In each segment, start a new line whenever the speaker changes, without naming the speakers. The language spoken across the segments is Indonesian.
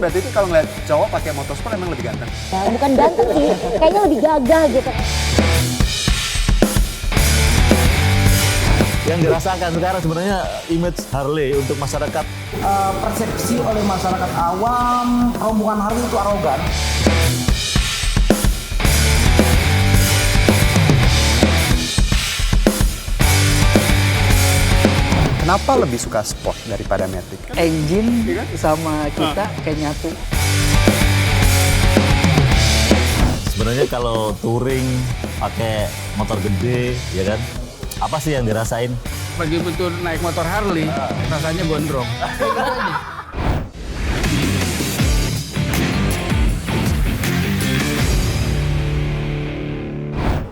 berarti itu kalau ngeliat cowok pakai motorsport emang lebih ganteng?
Ya, bukan ganteng sih, kayaknya lebih gagah gitu.
Yang dirasakan sekarang sebenarnya image Harley untuk masyarakat.
Persepsi oleh masyarakat awam, rombongan Harley itu arogan.
Kenapa lebih suka sport daripada metik?
Engine sama kita kayak nyatu.
Sebenarnya kalau touring pakai motor gede, ya kan? Apa sih yang dirasain?
Begitu naik motor Harley, rasanya gondrong.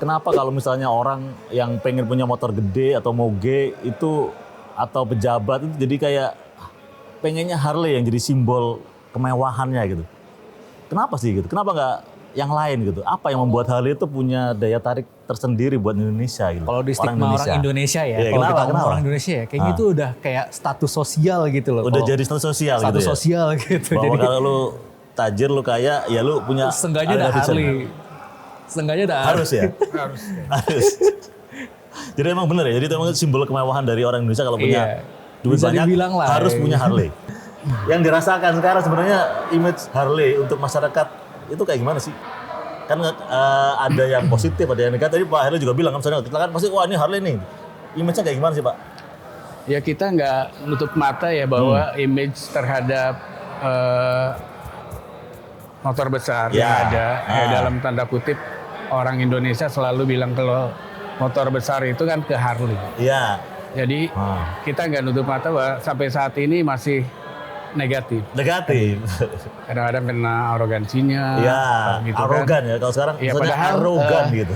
Kenapa kalau misalnya orang yang pengen punya motor gede atau moge itu atau pejabat itu jadi kayak pengennya Harley yang jadi simbol kemewahannya gitu? Kenapa sih gitu? Kenapa nggak yang lain gitu? Apa yang membuat Harley itu punya daya tarik tersendiri buat Indonesia gitu?
Kalau di stigma orang Indonesia ya,
Iya,
kalau kita
kenapa?
ngomong orang Indonesia ya, kayaknya itu udah kayak status sosial gitu loh.
Udah
Kalau
jadi status sosial gitu
status
ya?
sosial gitu.
Bahwa
Jadi
kalau lu tajir, lu kaya, ya lu punya
seenggaknya ada
Davidson.
Harley. Seenggaknya ada
Harus ya? Harus. Jadi emang bener ya? Jadi itu emang simbol kemewahan dari orang Indonesia kalau punya
Iya.
duit
Bisa
banyak
dibilang lah,
harus
ya.
punya Harley. Yang dirasakan sekarang sebenarnya image Harley untuk masyarakat itu kayak gimana sih? Kan ada yang positif, ada yang negatif. Tadi Pak Harley juga bilang, misalnya kita kan pasti wah ini Harley nih. Image-nya kayak gimana sih Pak?
Ya kita nggak nutup mata ya bahwa image terhadap motor besar yang ada. Ya, dalam tanda kutip orang Indonesia selalu bilang kalau motor besar itu kan ke Harley.
Iya.
Jadi kita nggak nutup mata bahwa sampai saat ini masih negatif.
Negatif.
Kadang-kadang kena arogansinya.
Iya,
gitu
arogan
kan.
ya. Kalau sekarang
Ya,
misalnya
padahal,
arogan gitu.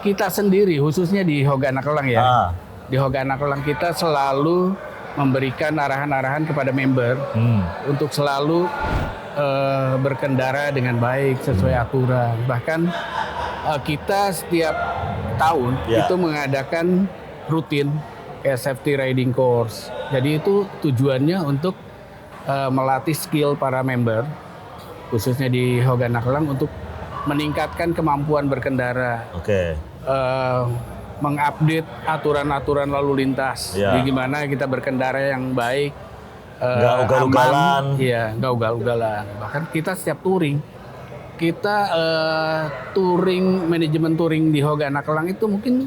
Kita sendiri khususnya di Hogana Kelang ya. Di Hogana Kelang kita selalu memberikan arahan-arahan kepada member untuk selalu berkendara dengan baik sesuai aturan. Bahkan kita setiap tahun itu mengadakan rutin kayak safety riding course. Jadi itu tujuannya untuk melatih skill para member khususnya di Hogana Kelang untuk meningkatkan kemampuan berkendara.
Oke.
Mengupdate aturan-aturan lalu lintas. Jadi gimana kita berkendara yang baik,
nggak ugal-ugalan.
Iya, nggak ugal-ugalan. Bahkan kita setiap touring, kita manajemen touring di Hogana Kelang itu mungkin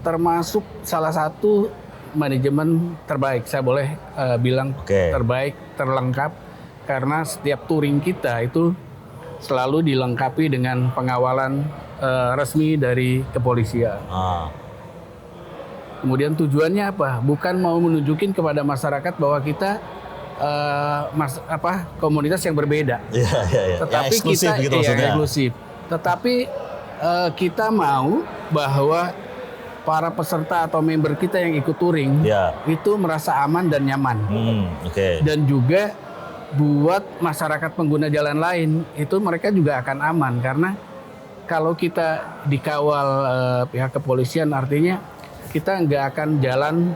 termasuk salah satu manajemen terbaik. Saya boleh bilang terbaik, terlengkap, karena setiap touring kita itu selalu dilengkapi dengan pengawalan resmi dari kepolisian. Kemudian tujuannya apa? Bukan mau menunjukin kepada masyarakat bahwa kita komunitas yang berbeda.
Iya.
Tetapi
yang eksklusif
kita
gitu maksudnya.
eksklusif. Tetapi kita mau bahwa para peserta atau member kita yang ikut touring itu merasa aman dan nyaman. Dan juga buat masyarakat pengguna jalan lain itu mereka juga akan aman, karena kalau kita dikawal pihak kepolisian artinya kita nggak akan jalan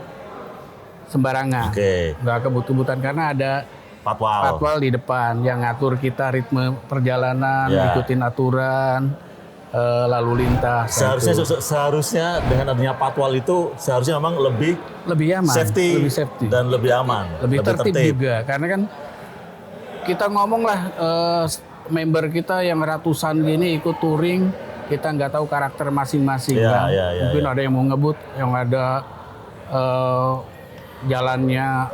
sembarangan, nggak kebut-kebutan karena ada patwal di depan yang ngatur kita ritme perjalanan, ikutin aturan lalu lintas.
Seharusnya dengan adanya patwal itu seharusnya memang lebih
aman,
safety dan lebih aman,
lebih tertib juga, karena kan kita ngomong lah member kita yang ratusan gini ikut touring, kita nggak tahu karakter masing-masing kan. Mungkin ada yang mau ngebut, yang ada jalannya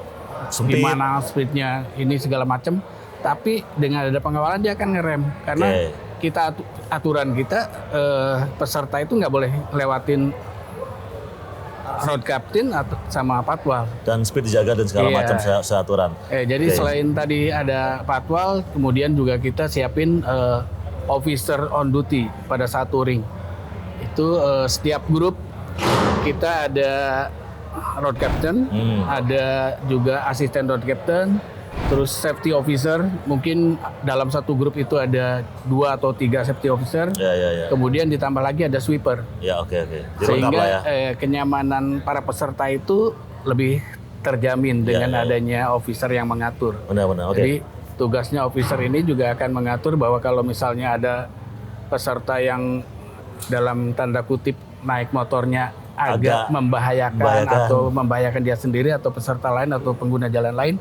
gimana, speednya ini segala macam. Tapi dengan ada pengawalan dia akan ngerem, karena kita aturan kita peserta itu nggak boleh lewatin road captain sama patwal. Dan
speed dijaga dan segala macam seaturan.
Jadi selain tadi ada patwal, kemudian juga kita siapin officer on duty pada saat touring. Itu setiap grup kita ada road captain, ada juga asisten road captain, terus safety officer. Mungkin dalam satu grup itu ada 2 atau 3 safety officer. Kemudian ditambah lagi ada sweeper. Sehingga kenyamanan para peserta itu lebih terjamin dengan adanya officer yang mengatur.
Benar-benar.
Jadi tugasnya officer ini juga akan mengatur bahwa kalau misalnya ada peserta yang dalam tanda kutip naik motornya agak membahayakan atau membahayakan dia sendiri atau peserta lain atau pengguna jalan lain,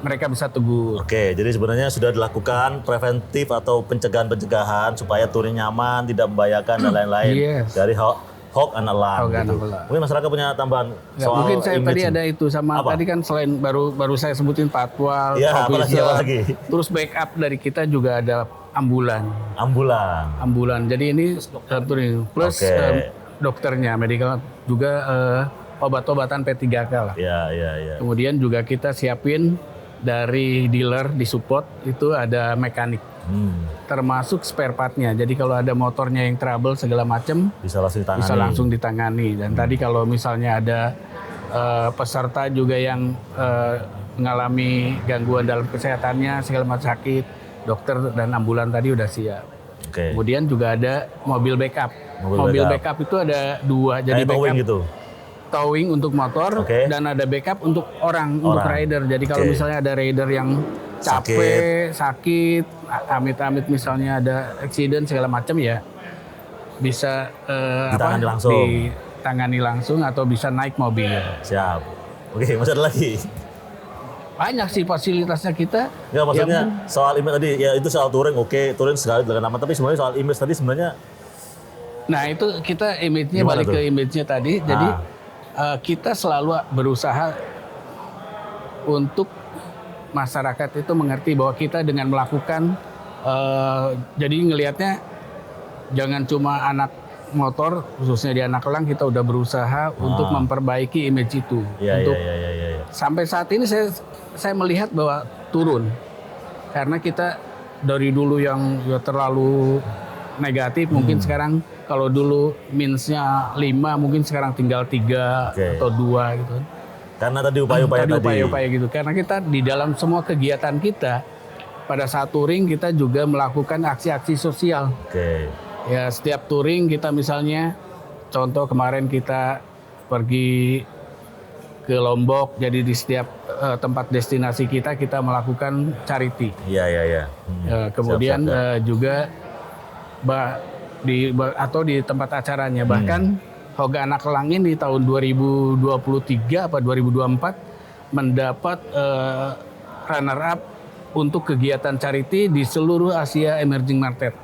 mereka bisa tegur.
Oke, jadi sebenarnya sudah dilakukan preventif atau pencegahan supaya touring nyaman, tidak membahayakan dan lain-lain.
Yes.
Dari Hawk and Alarm. Gitu. Mungkin masyarakat punya tambahan soal
mungkin saya
image
tadi
ini.
ada itu sama
Apa?
tadi kan selain baru saya sebutin patwal,
Ya, apalagi.
terus backup dari kita juga ada ambulan. Jadi ini plus dokternya, medical juga obat-obatan P3K lah.
Iya.
Kemudian juga kita siapin dari dealer di support itu ada mekanik. Termasuk spare partnya. Jadi kalau ada motornya yang trouble segala macam bisa langsung ditangani. Dan tadi kalau misalnya ada peserta juga yang mengalami gangguan dalam kesehatannya segala macam sakit, dokter dan ambulan tadi udah siap. Kemudian juga ada mobil backup. Mobil backup itu ada 2. Jadi backup
gitu.
Towing untuk motor dan ada backup untuk orang. Untuk rider. Jadi kalau misalnya ada rider yang capek, sakit, amit-amit misalnya ada accident segala macam ya bisa ditangani langsung atau bisa naik mobil.
Siap. Oke, masih ada lagi.
Banyak sih fasilitasnya kita.
Ya maksudnya soal image tadi ya itu soal touring touring sekali dengan nama tapi sebenarnya soal image tadi sebenarnya.
Nah itu kita image-nya balik ke image-nya tadi. Jadi kita selalu berusaha untuk masyarakat itu mengerti bahwa kita dengan melakukan jadi ngelihatnya jangan cuma anak motor khususnya di Anak Elang kita udah berusaha untuk memperbaiki image itu. Sampai saat ini saya melihat bahwa turun karena kita dari dulu yang terlalu negatif mungkin sekarang kalau dulu minusnya 5 mungkin sekarang tinggal 3 atau 2 gitu.
Karena tadi upaya-upaya
gitu. Karena kita di dalam semua kegiatan kita pada saat touring kita juga melakukan aksi-aksi sosial. Ya setiap touring kita misalnya contoh kemarin kita pergi ke Lombok jadi di setiap tempat destinasi kita melakukan charity.
Iya.
Kemudian juga di tempat acaranya bahkan Hoga Anak Elang ini di tahun 2023 apa 2024 mendapat runner up untuk kegiatan charity di seluruh Asia Emerging Market.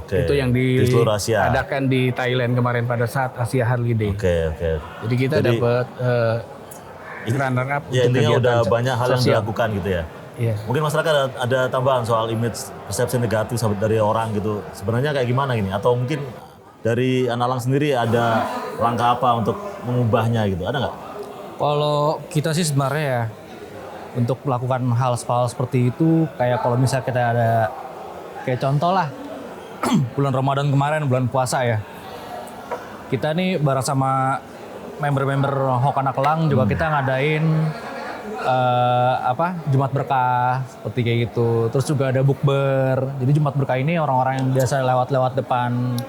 Itu yang diadakan di Thailand kemarin pada saat Asia Harley Day. Jadi kita dapat runner up.
Ya intinya udah banyak hal yang
sosial.
dilakukan gitu ya. Mungkin masyarakat ada tambahan soal image persepsi negatif dari orang gitu. Sebenarnya kayak gimana gini? Atau mungkin dari Anak Elang sendiri ada langkah apa untuk mengubahnya gitu? Ada nggak?
Kalau kita sih sebenarnya ya untuk melakukan hal seperti itu kayak kalau misalnya kita ada kayak contoh lah bulan Ramadan kemarin bulan puasa ya. Kita nih bareng sama member-member Hawk Anak Elang juga kita ngadain Jumat Berkah seperti kayak gitu. Terus juga ada bukber. Jadi Jumat Berkah ini orang-orang yang biasa lewat depan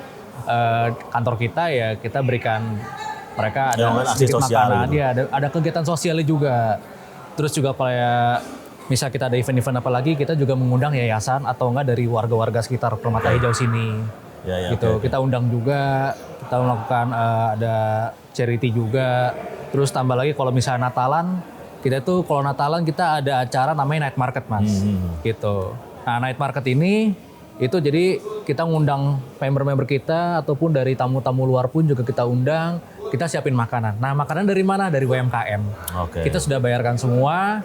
kantor kita ya kita berikan mereka ada sedikit makanan gitu. ada kegiatan sosialnya juga. Terus juga kayak misal kita ada event-event apa lagi kita juga mengundang yayasan atau enggak dari warga-warga sekitar Permata Hijau sini. Gitu. Kita undang juga, kita melakukan ada charity juga. Terus tambah lagi kalau misalnya Natalan kita tuh kalau Natalan kita ada acara namanya Night Market Mas. Gitu. Nah Night Market ini itu jadi kita ngundang member-member kita ataupun dari tamu-tamu luar pun juga kita undang, kita siapin makanan. Nah makanan dari mana? Dari UMKM. Kita sudah bayarkan semua,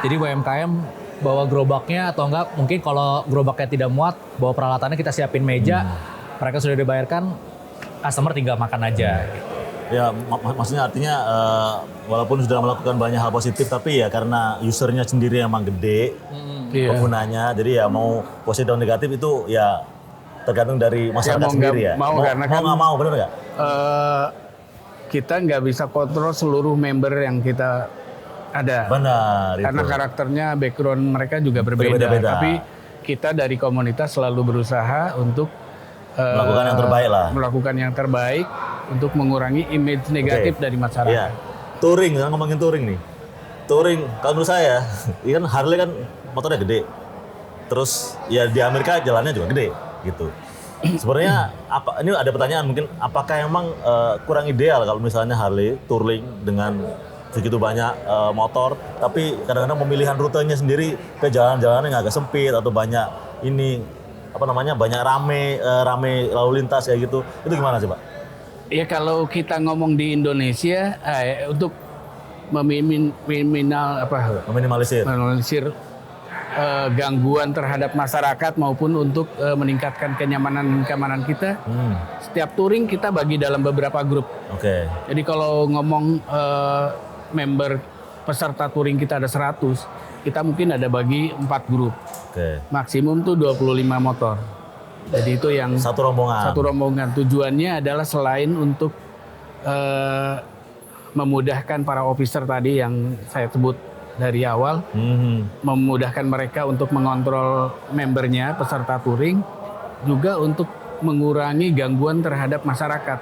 jadi UMKM bawa gerobaknya atau enggak mungkin kalau gerobaknya tidak muat, bawa peralatannya kita siapin meja, mereka sudah dibayarkan, customer tinggal makan aja.
Ya maksudnya artinya walaupun sudah melakukan banyak hal positif tapi ya karena usernya sendiri emang gede penggunanya jadi ya mau positif dan negatif itu ya tergantung dari masyarakat sendiri ya. Mau nggak mau bener nggak?
Kita nggak bisa kontrol seluruh member yang kita ada.
Benar.
Karena karakternya background mereka juga berbeda. Tapi kita dari komunitas selalu berusaha untuk
melakukan yang terbaik lah.
Melakukan yang terbaik untuk mengurangi image negatif dari masyarakat.
Iya. Touring, sekarang ngomongin touring nih. Touring, kalau menurut saya, kan Harley kan motornya gede. terus ya di Amerika jalannya juga gede gitu. Sebenarnya ini ada pertanyaan mungkin, apakah emang kurang ideal kalau misalnya Harley touring dengan segitu banyak motor, tapi kadang-kadang pemilihan rutenya sendiri ke jalan-jalan yang agak sempit atau banyak banyak rame lalu lintas kayak gitu, itu gimana sih Pak?
Ya kalau kita ngomong di Indonesia untuk meminimalisir gangguan terhadap masyarakat maupun untuk meningkatkan kenyamanan kita. Setiap touring kita bagi dalam beberapa grup. Jadi kalau ngomong member peserta touring kita ada 100, kita mungkin ada bagi 4 grup. Maksimum tuh 25 motor. Jadi itu yang satu rombongan. Tujuannya adalah selain untuk memudahkan para officer tadi yang saya sebut dari awal, memudahkan mereka untuk mengontrol membernya, peserta touring, juga untuk mengurangi gangguan terhadap masyarakat.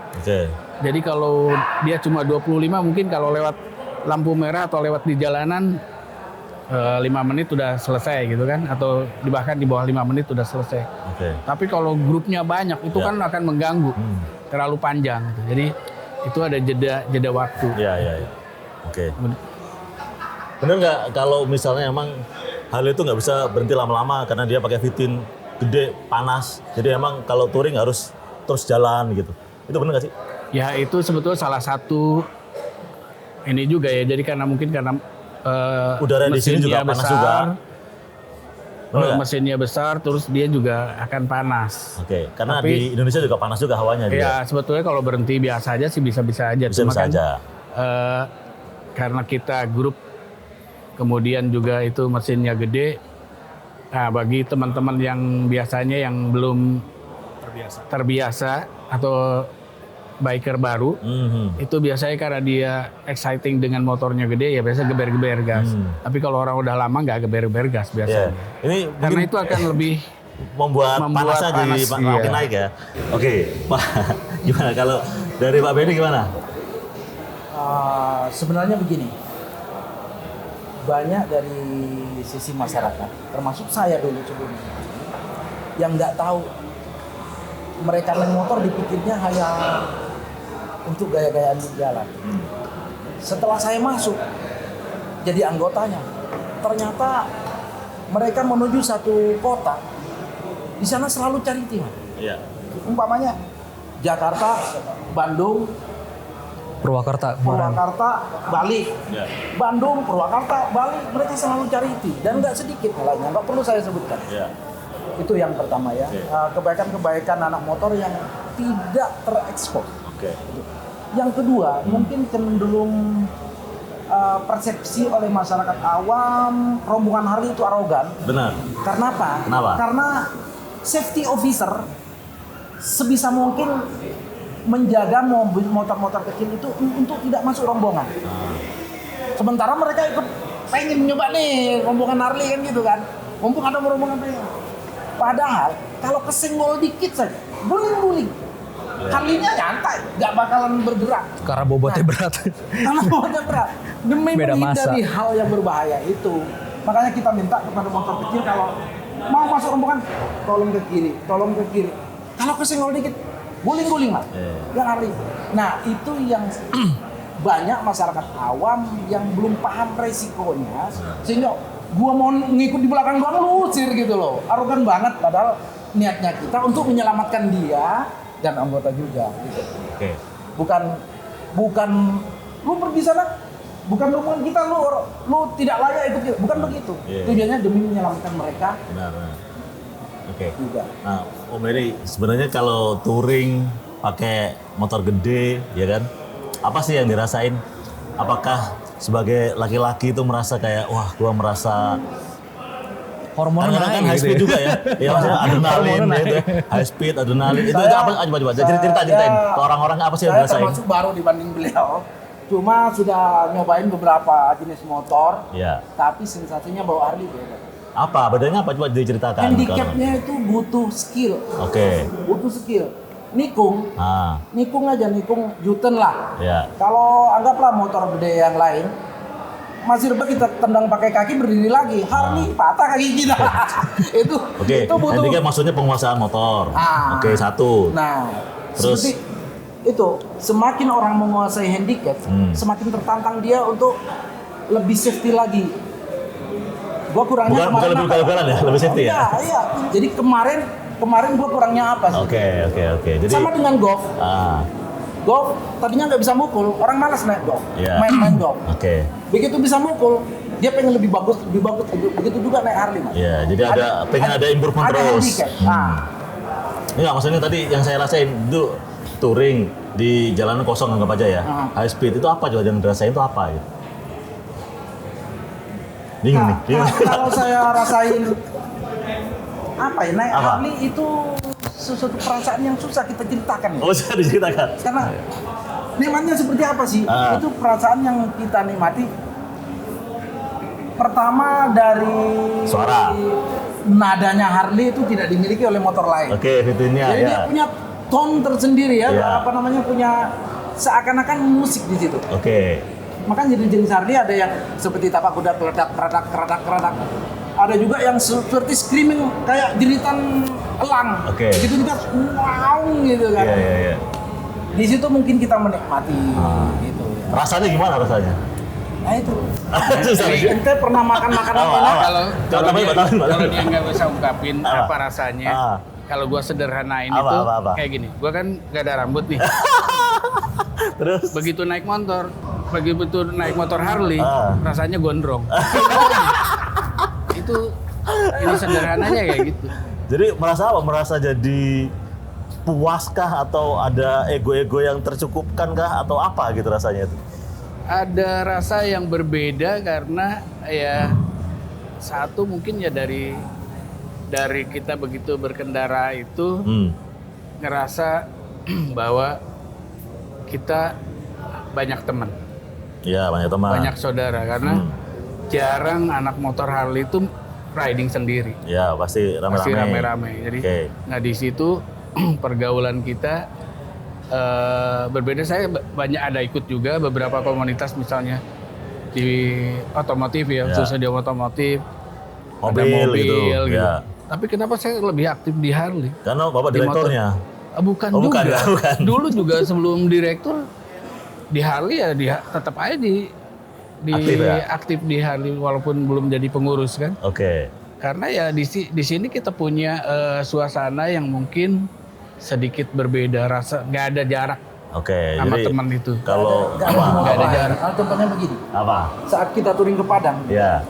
Jadi kalau dia cuma 25, mungkin kalau lewat lampu merah atau lewat di jalanan 5 menit udah selesai gitu kan, atau bahkan di bawah 5 menit udah selesai. Tapi kalau grupnya banyak itu kan akan mengganggu, terlalu panjang. Gitu. Jadi itu ada jeda waktu.
Bener nggak kalau misalnya emang hal itu nggak bisa berhenti lama-lama karena dia pakai fitin gede, panas. Jadi emang kalau touring harus terus jalan gitu. Itu bener nggak sih?
Ya itu sebetulnya salah satu ini juga ya. Jadi karena
udara di sini juga panas juga.
Mesinnya besar, terus dia juga akan panas.
Karena di Indonesia juga panas juga hawanya.
Ya sebetulnya kalau berhenti biasa aja sih bisa-bisa aja.
Bisa-bisa aja.
Karena kita grup, kemudian juga itu mesinnya gede. Nah, bagi teman-teman yang biasanya yang belum terbiasa atau biker baru, itu biasanya karena dia exciting dengan motornya gede, ya biasa geber-geber gas. Tapi kalau orang udah lama nggak geber-geber gas biasanya.
Ini
karena itu akan lebih
membuat panasnya jadi makin naik ya. Pak, gimana kalau dari Pak Benny gimana?
Sebenarnya begini, banyak dari sisi masyarakat, termasuk saya dulu sebelumnya, yang nggak tahu mereka naik motor dipikirnya hanya untuk gaya-gayaan di jalan. Setelah saya masuk jadi anggotanya, ternyata mereka menuju satu kota, di sana selalu cari timah. Umpamanya Jakarta, Bandung,
Purwakarta,
Bali, Bandung, Purwakarta, Bali, mereka selalu cari itu dan nggak sedikit nilainya, nggak perlu saya sebutkan. Itu yang pertama ya, kebaikan-kebaikan anak motor yang tidak terekspos. Yang kedua, mungkin cenderung persepsi oleh masyarakat awam rombongan Harley itu arogan.
Benar.
Karena apa?
Kenapa?
Karena safety officer sebisa mungkin menjaga motor-motor kecil itu untuk tidak masuk rombongan. Sementara mereka ikut pengen nyoba nih rombongan Harley kan gitu kan. Mumpung ada rombongan mereka. Padahal kalau kesenggol dikit saja, guling-guling. Harley-nya nyantai, nggak bakalan bergerak.
Karena bobotnya berat.
Karena bobotnya berat. Demi menghindari hal yang berbahaya itu. Makanya kita minta kepada motor kecil kalau mau masuk rombongan, tolong ke kiri. Kalau kesenggol dikit, guling-guling lah. Yang Harley. Nah itu yang banyak masyarakat awam yang belum paham resikonya, sehingga gua mau ngikut di belakang doang lusir gitu loh. Arogan banget, padahal niatnya kita untuk menyelamatkan dia dan anggota juga gitu. Bukan lu pergi sana, bukan rombongan kita, lu tidak layak ikut kita. Bukan begitu. Tujuannya demi menyelamatkan mereka.
Benar.
Juga.
Nah, Om Heri, sebenarnya kalau touring pakai motor gede, ya kan? Apa sih yang dirasain? Apakah sebagai laki-laki itu merasa kayak, wah, gua merasa
hormonnya
kan
naik
high speed
gitu
juga ya. Ya maksudnya adrenalin gitu ya. High speed, adrenalin. Itu apa? Coba. Ceritain ke orang-orang apa sih yang
saya
dirasain?
termasuk baru dibanding beliau. Cuma sudah nyobain beberapa jenis motor. Tapi sensasinya bawa Harley beda.
Apa? Bedanya apa? Coba diceritakan.
Handicapnya itu butuh skill. Butuh skill. Nikung Juten lah. Kalau anggaplah motor gede yang lain, masih rebah kita tendang pakai kaki berdiri lagi. Harley patah kaki kita. itu butuh.
Handicap maksudnya penguasaan motor. Oke, satu.
Nah,
terus
seperti itu, semakin orang menguasai handicap, semakin tertantang dia untuk lebih safety lagi. Gua kurangnya
bukan lebih ugal-ugalan ya, lebih safety ya.
Iya. Jadi kemarin gua kurangnya apa sih?
Oke. Jadi
sama dengan golf. Golf tadinya nggak bisa mukul, orang malas naik golf, main golf.
Oke.
Begitu bisa mukul, dia pengen lebih bagus. Begitu juga naik Harley, Mas.
Iya, jadi pengen ada improvement terus. Enggak, maksudnya tadi yang saya rasain itu touring di jalanan kosong anggap aja ya. High speed itu apa coba yang dirasain itu apa gitu? Bingung nih.
Kalau saya rasain apa ya, naik Harley itu sesuatu perasaan yang susah kita ceritakan.
Oh, susah diceritakan.
Karena nikmatnya seperti apa sih? Itu perasaan yang kita nikmati. Pertama dari
suara.
Nadanya Harley itu tidak dimiliki oleh motor lain.
Oke, ritmenya
jadi dia punya tone tersendiri ya. Apa namanya, punya seakan-akan musik di situ.
Oke.
Makanya jenis Harley ada yang seperti tapak kuda keledak, keradak. Ada juga yang seperti screaming kayak jeritan elang. Begitu juga wow gitu kan.
Iya.
Di situ mungkin kita menikmati gitu.
Rasanya gimana rasanya?
Nah itu. Ente pernah makan makanan enak?
Kalau dia nggak bisa ungkapin apa rasanya. Kalau gua sederhanain itu kayak gini. Gua kan gak ada rambut nih.
Terus
begitu naik motor Harley, rasanya gondrong. Itu ini sederhananya kayak gitu.
Jadi merasa apa? Merasa jadi puaskah atau ada ego-ego yang tercukupkan kah atau apa gitu rasanya itu?
Ada rasa yang berbeda karena ya satu mungkin ya dari kita begitu berkendara itu ngerasa bahwa kita banyak teman.
Iya, banyak teman.
Banyak saudara karena jarang anak motor Harley itu riding sendiri.
Ya, pasti
rame-rame. Jadi nah di situ pergaulan kita berbeda. Saya banyak ada ikut juga beberapa komunitas misalnya di otomotif ya, khususnya di otomotif.
Mobil gitu. Ya.
Tapi kenapa saya lebih aktif di Harley?
Karena Bapak direkturnya.
Bukan juga. Bukan. Dulu juga sebelum direktur di Harley ya tetap aja aktif di Harley walaupun belum jadi pengurus kan. Karena ya di sini kita punya suasana yang mungkin sedikit berbeda, rasa nggak ada jarak. Sama
jadi
teman itu.
Kalau
nggak ada jarak. Contohnya begini.
Apa?
Saat kita touring ke Padang.
Iya.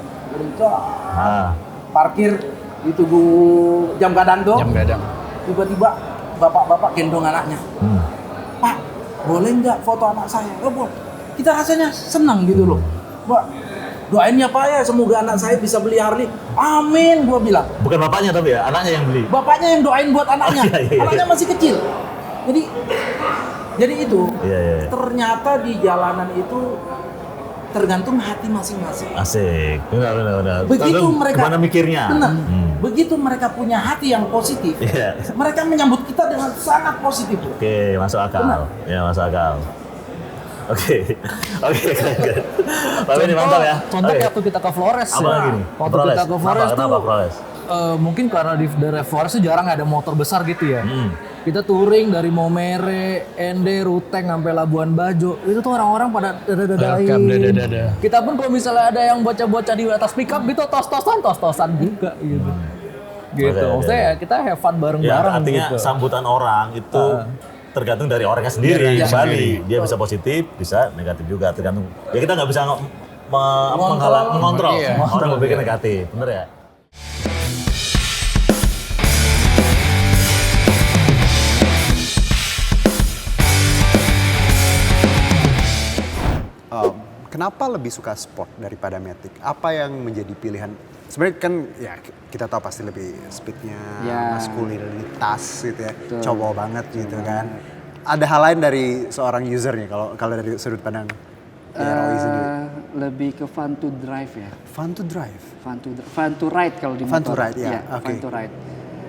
Parkir di tugu jam gadang tuh. Tiba-tiba bapak-bapak gendong anaknya. Pak, boleh nggak foto anak saya? Boleh. Kita rasanya senang gitu loh. Mbak, doain ya Pak ya, semoga anak saya bisa beli Harley. Amin, gua bilang.
Bukan bapaknya tapi ya, anaknya yang beli.
Bapaknya yang doain buat anaknya. Anaknya masih kecil. Jadi itu. Ternyata di jalanan itu tergantung hati masing-masing.
Asik. Benar.
Begitu mereka
gimana mikirnya?
Benar. Begitu mereka punya hati yang positif, mereka menyambut kita dengan sangat positif.
Masuk akal. Benar. Ya, masuk akal. Oke, keren. Tapi ini mantap ya.
Contoh waktu kita ke Flores
apa lagi nih?
Waktu kita ke Flores tuh,
mungkin
karena di daerah Flores tuh jarang ada motor besar gitu ya. Kita touring dari Momere, Ende, Ruteng sampai Labuan Bajo. Itu tuh orang-orang pada dada-dadain. Kita pun kalau misalnya ada yang bocah-bocah di atas pickup gitu tos-tosan juga gitu. Gitu. Maksudnya ya kita have fun bareng-bareng
artinya
gitu.
sambutan orang itu tergantung dari orangnya sendiri. Bali, dia bisa positif, bisa negatif juga. Tergantung. Ya kita nggak bisa mengontrol orang berpikir negatif, bener ya?
Kenapa lebih suka sport daripada matic? Apa yang menjadi pilihan? Sebenarnya kan ya kita tahu pasti lebih speednya, maskulinitas gitu ya, cowok banget gitu kan. Ada hal lain dari seorang usernya kalau dari sudut pandang Roy sendiri?
Lebih ke fun to drive ya.
Fun to drive?
Fun to ride kalau di motor.
Fun to ride ya,
Fun to ride.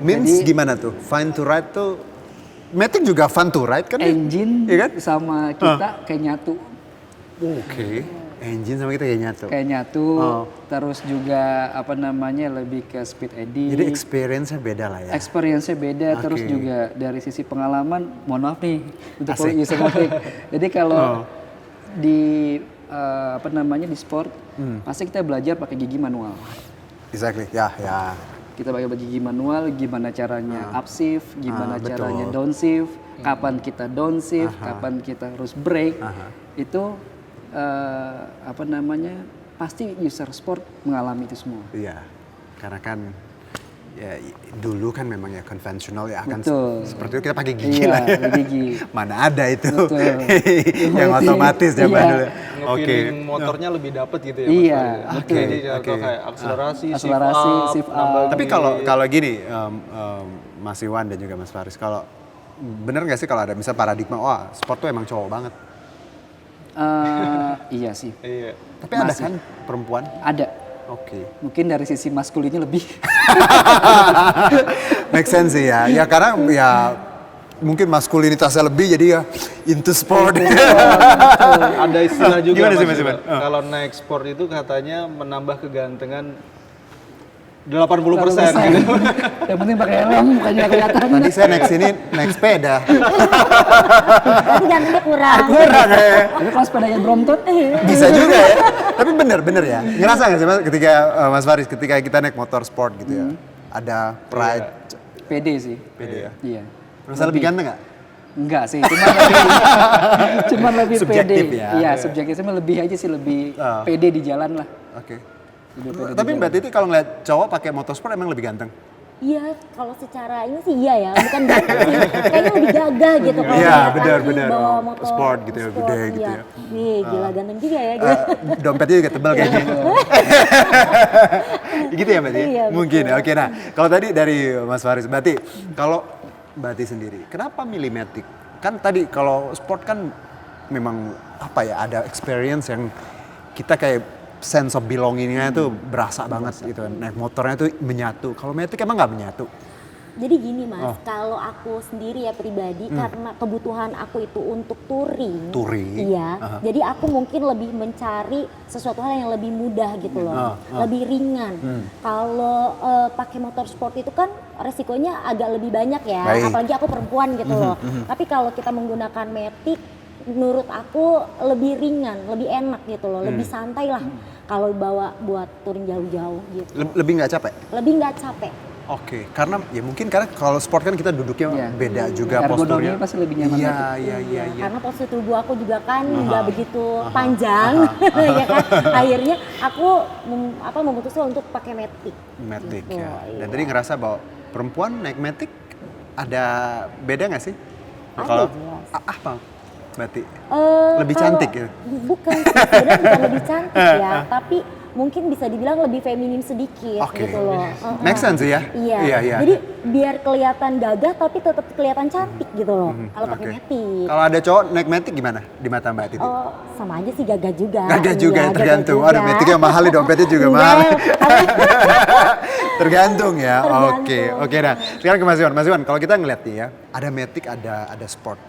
Means jadi, gimana tuh? Fun to ride tuh, matic juga fun to ride kan?
Engine
ya kan?
sama kita kayak nyatu.
Engine sama kita kayak nyatu.
Kayak nyatu, terus juga apa namanya lebih ke speed edit.
Jadi experience-nya beda lah ya.
Experience-nya beda, terus juga dari sisi pengalaman, mohon maaf nih untuk user Matic. Jadi kalau di apa namanya di sport, pasti kita belajar pakai gigi manual.
Exactly, ya.
Kita pakai gigi manual, gimana caranya upshift, gimana caranya downshift, kapan kita downshift, kapan kita harus brake. Itu apa namanya pasti user sport mengalami itu semua.
Iya, karena kan ya dulu kan memang ya konvensional ya akan seperti itu kita pakai gigi lah ya.
Gigi.
Mana ada itu yang otomatis zaman dulu.
Nge-feeling motornya lebih dapet gitu ya.
Iya,
betul. Jadi kayak akselerasi,
shift up.
Tapi kalau gini Mas Iwan dan juga Mas Faris, kalau bener nggak sih kalau ada misal paradigma wah sport tuh emang cowok banget?
Iya sih.
Iya.
Tapi ada kan perempuan?
Ada.
Oke.
Mungkin dari sisi maskulinnya lebih.
Make sense sih ya. Ya karena ya mungkin maskulinitasnya lebih jadi ya into sport.
Ada istilah juga
Gimana sih,
Mas
Mas Iwan?
Iwan. Kalau naik sport itu katanya menambah kegantengan 80% gitu.
Yang penting pakai helm, mukanya kelihatan.
Tadi saya naik sini naik sepeda.
Tapi gantengnya kurang.
Kurang ya.
Tapi kalau sepedanya Brompton,
Bisa juga ya. Tapi bener ya. Ngerasa nggak sih Mas ketika Mas Faris ketika kita naik motor sport gitu ya. Ada pride.
pede sih.
Pede ya.
Iya.
Merasa lebih ganteng nggak?
Enggak sih, cuman lebih
Subjektif
pede.
ya.
Iya, subjektifnya lebih aja sih, lebih pede di jalan lah.
Oke.
Lebih pede di
Tapi
jalan.
Mbak Titi kalau ngeliat cowok pakai motorsport emang lebih ganteng?
Iya, kalau secara ini sih iya ya, bukan ganteng sih. Kayaknya lebih gagah gitu kalau
Iya,
lihat
benar,
laki
benar.
bawa motor
Sport gitu ya, gede gitu
iya.
ya.
Wih, gila ganteng juga ya. Gila.
Dompetnya juga tebal kayaknya. Gitu ya Mbak Titi?
Iya,
Mungkin ya.
betul.
Oke, nah kalau tadi dari Mas Faris, berarti kalau Mbak Titi sendiri, kenapa milih Matic? Kan tadi kalau sport kan memang apa ya, ada experience yang kita kayak sense of belongingnya itu berasa banget gitu. Naik motornya tuh menyatu. Kalau Matic emang nggak menyatu?
Jadi gini Mas, kalau aku sendiri ya pribadi karena kebutuhan aku itu untuk touring. Iya. Jadi aku mungkin lebih mencari sesuatu hal yang lebih mudah gitu loh. Lebih ringan. Kalau pakai motor sport itu kan resikonya agak lebih banyak ya.
Baik.
Apalagi aku perempuan gitu loh. Tapi kalau kita menggunakan Matic, menurut aku lebih ringan, lebih enak gitu loh. Lebih santai lah kalau bawa buat touring jauh-jauh gitu.
Lebih nggak capek?
Lebih nggak capek.
Oke, karena ya mungkin karena kalau sport kan kita duduknya beda juga
Ergonominya
posturnya.
pasti lebih nyaman.
Iya.
Karena postur tubuh aku juga kan nggak begitu panjang, ya kan. Akhirnya aku memutuskan untuk pakai Matic.
Matic
Gitu,
ya.
iya.
Dan tadi ngerasa bahwa perempuan naik Matic ada beda nggak sih?
Ada,
Kalau
jelas.
apa berarti? Lebih
Kalau-
cantik ya?
Bukan, sebenarnya bukan lebih cantik ya, tapi mungkin bisa dibilang lebih feminim sedikit
Oke.
gitu loh.
Make sense ya?
Iya. Jadi biar kelihatan gagah tapi tetap kelihatan cantik gitu loh. Kalau pakai
Oke.
Matic.
Kalau ada cowok naik Matic gimana di mata Mbak Titi?
Oh, sama aja sih gagah juga.
Gagah juga ya,
Iya,
tergantung.
gagah
Aduh,
juga.
Maticnya mahal nih, dompetnya juga
Enggak,
mahal.
karena-
Tergantung ya.
Tergantung.
Oke. Nah, sekarang ke Mas Iwan. Mas Iwan, kalau kita ngeliat nih ya, ada Matic, ada sport.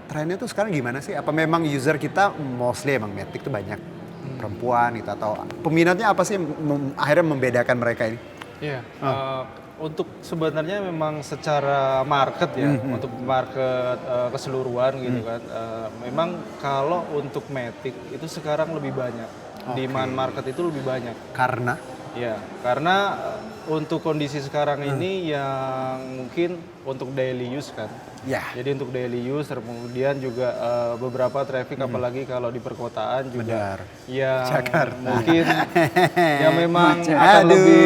Trennya tuh sekarang gimana sih? Apa memang user kita mostly emang Matic tuh banyak perempuan gitu atau peminatnya apa sih yang akhirnya membedakan mereka ini?
Iya. Untuk sebenarnya memang secara market ya, untuk market keseluruhan gitu kan. Memang kalau untuk Matic itu sekarang lebih banyak. Demand market itu lebih banyak.
Karena
Ya, karena untuk kondisi sekarang ini yang mungkin untuk daily use kan.
ya,
Jadi untuk daily use, kemudian juga beberapa traffic apalagi kalau di perkotaan juga.
benar.
Ya
Jakarta.
mungkin ya memang akan
Aduh.
lebih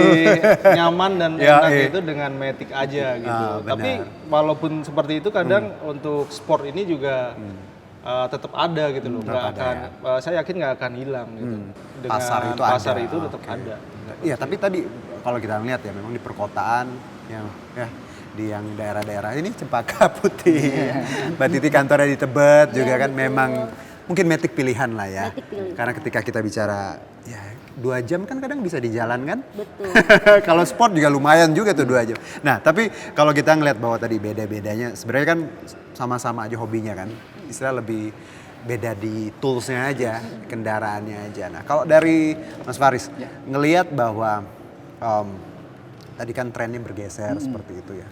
nyaman dan
Ya,
enak
iya.
itu dengan Matic aja gitu.
benar.
Tapi walaupun seperti itu kadang untuk sport ini juga tetap ada gitu loh. Nggak akan, saya yakin nggak akan hilang gitu. Dengan
Pasar itu ada.
tetap
Oke.
ada.
Iya, tapi tadi kalau kita lihat ya memang di perkotaan yang ya di yang daerah-daerah ini Cempaka Putih. Mbak Titi kantornya di Tebet juga kan
betul.
memang mungkin Matic pilihan lah ya.
Matic pilihan.
Karena ketika kita bicara ya 2 jam kan kadang bisa di jalan kan.
Betul.
Kalau sport juga lumayan juga tuh 2 jam. Nah, tapi kalau kita ngeliat bahwa tadi beda-bedanya sebenarnya kan sama-sama aja hobinya kan. Istilah lebih beda di toolsnya aja, kendaraannya aja. Nah kalau dari Mas Faris, ngelihat bahwa tadi kan trennya bergeser seperti itu ya.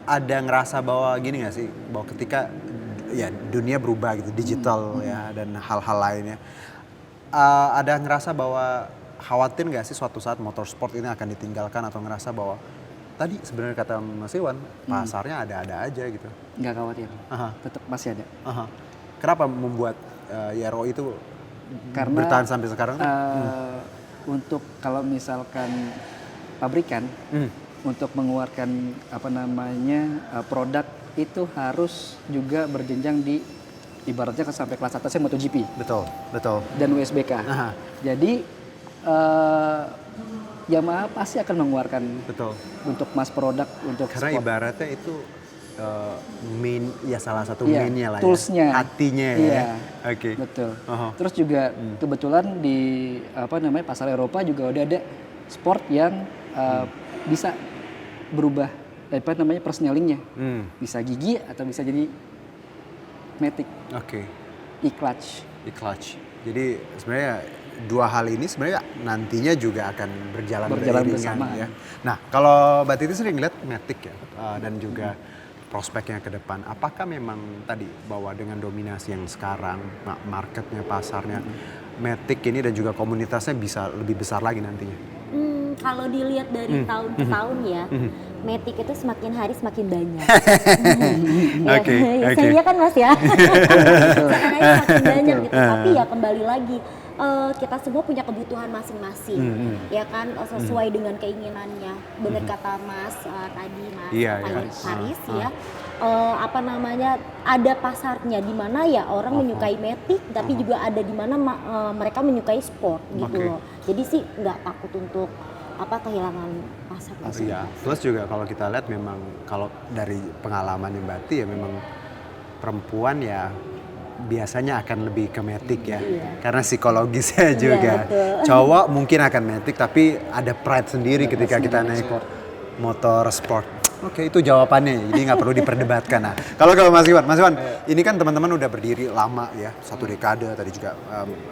Ada ngerasa bahwa gini gak sih, bahwa ketika ya dunia berubah gitu, digital ya dan hal-hal lainnya. Ada ngerasa bahwa khawatir gak sih suatu saat motorsport ini akan ditinggalkan atau ngerasa bahwa tadi sebenarnya kata Mas Iwan, pasarnya ada-ada aja gitu.
Nggak khawatir, tetap masih ada.
Kenapa membuat YRO itu
karena
bertahan sampai sekarang?
Untuk kalau misalkan pabrikan untuk mengeluarkan produk itu harus juga berjenjang di ibaratnya sampai kelas atasnya MotoGP.
Betul.
Dan USBK. Jadi Yamaha pasti akan mengeluarkan untuk mass product untuk
karena
sport.
Ibaratnya itu main ya salah satu mainnya lah
toolsnya.
ya, hatinya ya. Oke.
Betul. Terus juga kebetulan di pasar Eropa juga udah ada sport yang bisa berubah persnelingnya. Bisa gigi atau bisa jadi matic. E-clutch.
Jadi sebenarnya dua hal ini sebenarnya nantinya juga akan berjalan
bersama
ya. Nah, kalau Mbak Titi sering lihat matic ya dan juga prospeknya ke depan. Apakah memang tadi bahwa dengan dominasi yang sekarang marketnya, pasarnya, matic ini dan juga komunitasnya bisa lebih besar lagi nantinya?
Kalau dilihat dari tahun ke tahun ya, matic itu semakin hari semakin banyak. Saya kan Mas ya. Semakin hari semakin banyak gitu. Tapi ya kembali lagi, kita semua punya kebutuhan masing-masing, ya kan, sesuai dengan keinginannya. Benar kata Mas tadi, Mas Faris ya. Ada pasarnya di mana ya orang menyukai matic, tapi juga ada di mana mereka menyukai sport gitu loh. Jadi sih nggak takut untuk kehilangan pasar.
Iya. Plus juga kalau kita lihat memang kalau dari pengalaman Mbak Titi ya memang perempuan ya biasanya akan lebih ke matic ya, karena psikologisnya juga. Cowok mungkin akan matic tapi ada pride sendiri ketika kita naik motor sport. Oke, itu jawabannya, jadi nggak perlu diperdebatkan. Nah, kalau Mas Iwan, ini kan teman-teman udah berdiri lama ya, 1 dekade. Tadi juga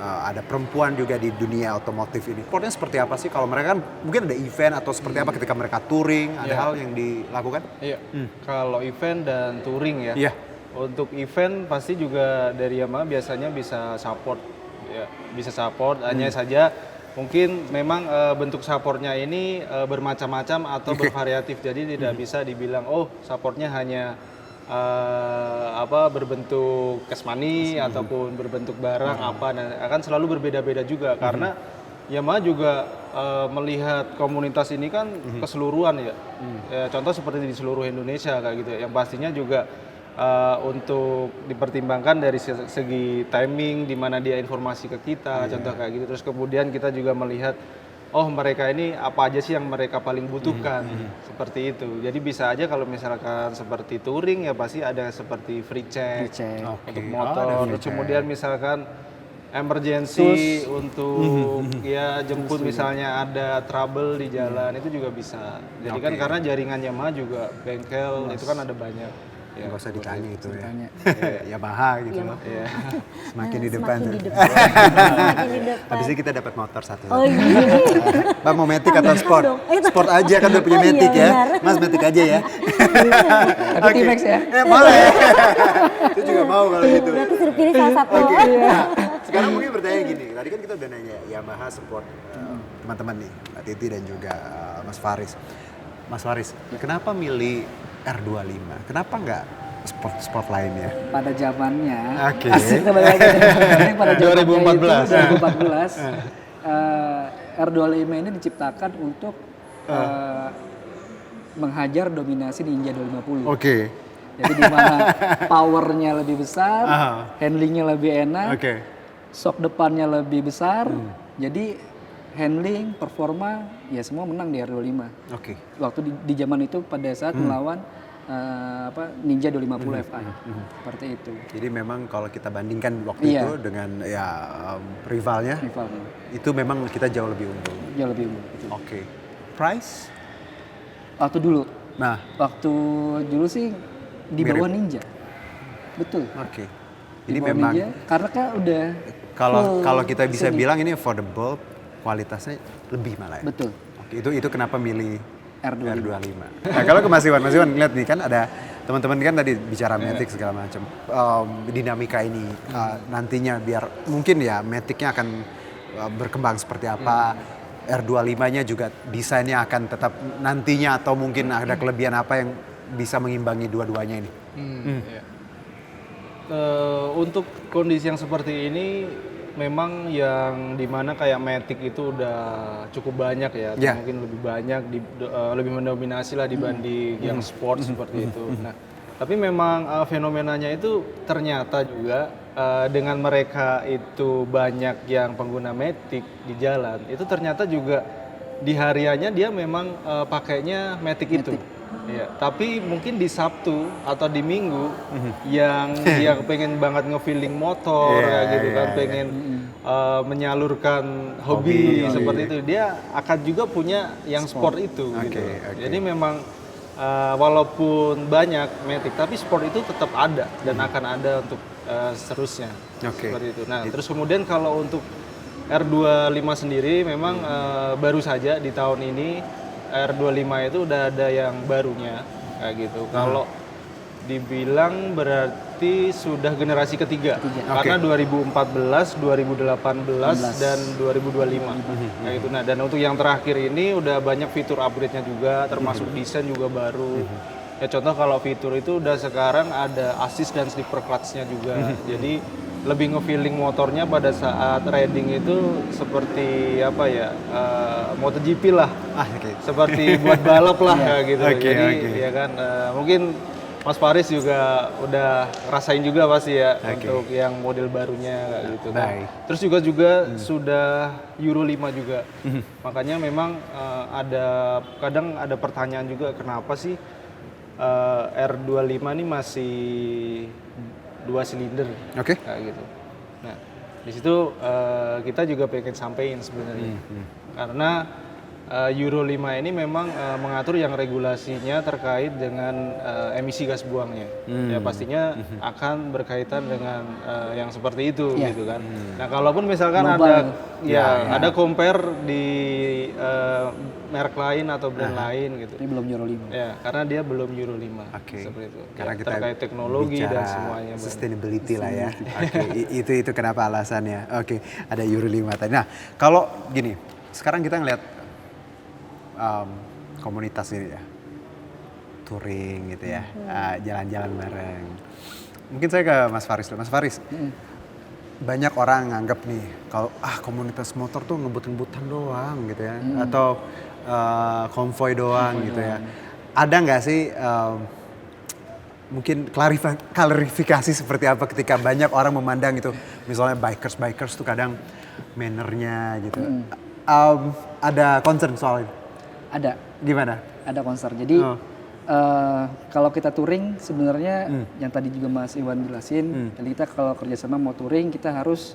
ada perempuan juga di dunia otomotif ini. Sportnya seperti apa sih? Kalau mereka kan mungkin ada event atau seperti apa ketika mereka touring, ada hal yang dilakukan?
Iya, kalau event dan touring ya. Untuk event pasti juga dari Yamaha biasanya bisa support, ya, bisa support. Hanya saja mungkin memang bentuk supportnya ini bermacam-macam atau bervariatif. Jadi tidak bisa dibilang supportnya hanya berbentuk cash money ataupun berbentuk barang dan akan selalu berbeda-beda juga karena Yamaha juga melihat komunitas ini kan keseluruhan ya. Contoh seperti di seluruh Indonesia kayak gitu. Yang pastinya juga untuk dipertimbangkan dari segi timing di mana dia informasi ke kita, contoh kayak gitu. Terus kemudian kita juga melihat mereka ini apa aja sih yang mereka paling butuhkan, seperti itu. Jadi bisa aja kalau misalkan seperti touring ya pasti ada seperti free check. Untuk motor. Terus kemudian misalkan emergency untuk ya jemput misalnya ada trouble di jalan itu juga bisa. Jadi kan karena jaringan Yamaha juga bengkel itu kan ada banyak.
Ya, nggak usah ditanya itu ya. Yamaha gitu loh. Semakin di depan. Habis ini kita dapat motor satu. Mbak mau matic atau sport? Sport aja kan udah punya matic ya. Mas matic aja ya.
Tapi T-Max ya?
Boleh. Itu juga mau kalau gitu.
Berarti suruh pilih salah satu.
Sekarang mungkin bertanya gini. Tadi kan kita udah nanya Yamaha support teman-teman nih, Mbak Titi dan juga Mas Faris. Mas Faris, kenapa milih R25? Kenapa nggak sport lainnya?
Pada zamannya,
pada 2014.
R25 ini diciptakan untuk menghajar dominasi Ninja 250. Jadi di mana powernya lebih besar, handlingnya lebih enak, shock depannya lebih besar, jadi handling, performa, ya semua menang di R25. Waktu di zaman itu pada saat melawan Ninja 250 Fi. Seperti itu.
Jadi memang kalau kita bandingkan waktu itu dengan rivalnya, itu memang kita jauh lebih unggul.
Jauh lebih unggul.
Price?
Waktu dulu sih di bawah Ninja. Betul.
Ini memang
karena kan udah
kalau kita bisa bilang ini affordable, kualitasnya lebih malah ya.
Betul.
Oke, itu kenapa milih R25. Nah, kalau ke Mas Iwan lihat nih kan ada teman-teman kan tadi bicara Matic segala macam. Dinamika ini nantinya biar mungkin ya Maticnya akan berkembang seperti apa. R25-nya juga desainnya akan tetap nantinya atau mungkin ada kelebihan apa yang bisa mengimbangi dua-duanya ini.
Untuk kondisi yang seperti ini memang yang dimana kayak Matic itu udah cukup banyak ya, atau mungkin lebih banyak, lebih mendominasi lah dibanding yang sport seperti itu. Nah, tapi memang fenomenanya itu ternyata juga dengan mereka itu banyak yang pengguna Matic di jalan, itu ternyata juga di hariannya dia memang pakainya Matic itu. Ya, tapi mungkin di Sabtu atau di Minggu yang dia pengen banget nge-feeling motor gitu kan, pengen menyalurkan hobi seperti itu, dia akan juga punya yang sport itu gitu. Jadi memang walaupun banyak Matic, tapi sport itu tetap ada dan akan ada untuk seterusnya seperti itu. Nah, terus kemudian kalau untuk R25 sendiri memang baru saja di tahun ini R25 itu udah ada yang barunya kayak gitu. Kalau dibilang berarti sudah generasi ketiga. Karena 2014, 2018 dan 2025 kayak gitu. Nah, dan untuk yang terakhir ini udah banyak fitur upgrade-nya juga, termasuk desain juga baru. Ya contoh kalau fitur itu udah sekarang ada assist dan slipper clutch-nya juga. Jadi lebih nge-feeling motornya pada saat riding itu seperti apa ya, MotoGP lah, seperti buat balap lah gitu. Jadi ya kan mungkin Mas Faris juga udah ngerasain juga pasti ya untuk yang model barunya gitu. Nah, terus juga sudah Euro 5 juga. Makanya memang kadang ada pertanyaan juga kenapa sih R25 ini masih 2 silinder kayak gitu. Nah, di situ kita juga pengen sampein sebenarnya. Karena Euro 5 ini memang mengatur yang regulasinya terkait dengan emisi gas buangnya. Ya pastinya akan berkaitan dengan yang seperti itu gitu kan. Nah, kalaupun misalkan ada compare di merek lain atau brand lain gitu.
Ini belum Euro 5.
Ya, karena dia belum Euro 5. Seperti itu. Karena kita terkait teknologi dan semuanya.
Sustainability lah ya. Itu kenapa alasannya. Ada Euro 5 tadi. Nah, kalau gini, sekarang kita ngeliat komunitas ini ya, touring gitu ya, jalan-jalan bareng. Mungkin saya ke Mas Faris dulu. Mas Faris, banyak orang nganggap nih kalau komunitas motor tuh ngebut-ngebutan doang gitu ya, atau konvoy doang gitu ya. Ada nggak sih mungkin klarifikasi seperti apa ketika banyak orang memandang itu, misalnya bikers tuh kadang mannernya gitu. Ada concern soal itu?
Ada.
Gimana?
Ada concern. Jadi kalau kita touring sebenarnya yang tadi juga Mas Iwan jelasin, jadi kita kalau kerjasama mau touring kita harus